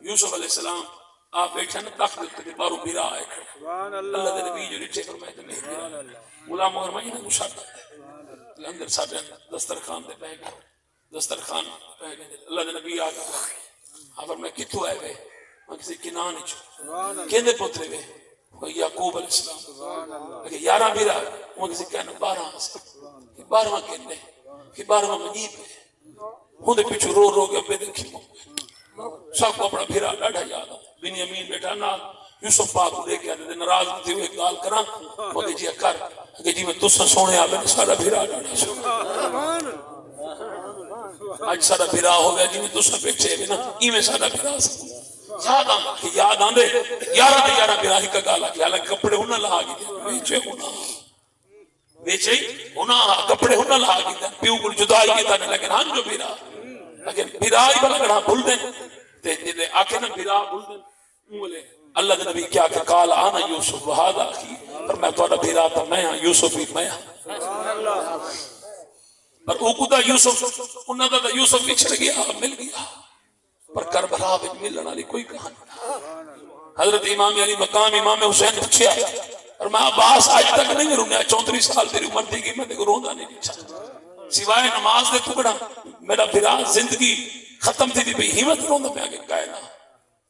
یوسف علیہ السلام آپ بیٹھے نا تخت دیتے تھے بارو بھیرا آئے کھڑے اللہ دے نبی جو لٹھے فرمائے تھے نہیں بھیرا غلام مرمائی نے گشاتا ہے اندر ساتھ دسترخوان دے بہ گئے دسترخوان بہ گئے اللہ دے نبی آگا آپ فرمائے کتھو آئے ہوئے میں کسی کنان چھو کہندے پترے ہوئے وہ یعقوب علیہ السلام کہ 11 بھیرا وہ کسی کہنا 12 کہ 12 کہنے کہ 12 مجیب ہے ہوں دے پیچھو رو رو گیا بے دیکھی سب کو اپنا بھیرا ڈاڑھا یاد آتا بنیامین بیٹھا نا یوسف پاک کو لے کے آتے ناراض تھے ہوئے گال کرا وہ کہ جی اکر کہ جی میں تُسا سونے آ میں سارا بھیرا ڈاڑھا سو آج سارا بھیرا ہو گیا جی میں تُسا بیٹھے بھی نا ای میں سارا بھیرا سکوں یاد آن دے 11 بھیرا ہی کا گالا کہ حالانکہ کپڑے ہونا لہا گی دیا بیچے ہونا بیچے ہونا کپڑے ہونا لہا گی دیا پیو کو جدائی کی تانے لیکن ہاں جو بھیرا لیکن بھیرا ہی بلا گڑھا بھول دیں تے جلے آکے نا بھیرا بھول دیں مولے اللہ دے نبی کیا کہ قال آنا یوسف وحادا کی پر میں تو بھیرا تھا میں ہاں یوسف ہی میں ہاں پر اوکو دا یوسف انہا دا یوسف بچھڑ گیا مل گیا پر کربلا بچ ملنا لی کوئی کہانی حضرت امام علی مقام امام حسین پچھیا اور میں عباس آج تک نہیں رونے 34 سال تیری عمر تھی کہ میں دیکھو روندہ نہیں چاہتا سوائے نماز دے ٹکڑا میرا بھرا زندگی ختم تھی بھی ہمت روندہ میں آگے گئے نا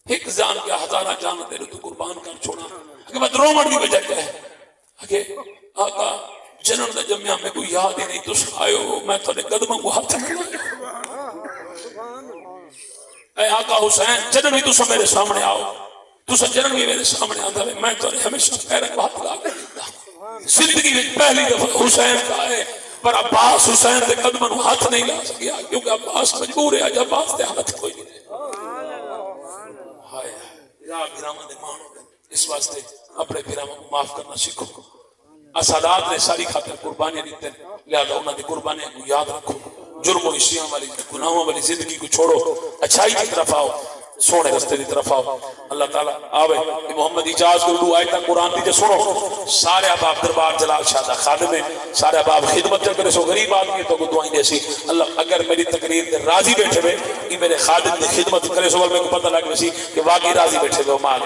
ایک جان کیا ہزارہ جان تیرے تو قربان کر چھوڑا اگر میں درو مر دی وجہ کیا ہے اگر آقا جنن دا جمعہ میں کوئی یاد ہی نہیں تُس آئے ہو میں تھوڑے قدموں کو ہاتھ ملائے اے آقا حسین جنن بھی تُسا میرے سامنے آؤ تُسا جنن بھی میرے سامنے آتا ہے میں تھوڑے ہمیشہ پیرے کو ہاتھ لگا دیتا زندگی میں پہلی دفعہ حسین کا ہے پر عباس حسین دے قدموں ہاتھ نہیں لا سکیا کیونکہ عباس مجبور ہے آج عباس دے ہاتھ کوئی نہیں ہائے یا گرامہ دے مانو اس واسطے اپنے پیراں معاف کرنا سیکھو اسادات نے ساری خاطر قربانیاں دیتے ہیں لہذا انہاں دی قربانیاں کو یاد رکھو جرم و عصیاں والی گناہوں والی زندگی کو چھوڑو اچھائی کی طرف آؤ سونے رستے کی طرف آؤ اللہ تعالیٰ آوے محمد اجاز گردو آیتہ قرآن دی سنو سارے احباب دربار جلال شاہ خادم ہیں سارے احباب خدمت کرے سو غریب آدمی تو دعائیں دے سی اللہ اگر میری تقریر دے راضی بیٹھے ہوئے کہ میرے خادم نے خدمت کرے سو میں کو پتہ لگ سی کہ واقعی راضی بیٹھے ہوئے ماں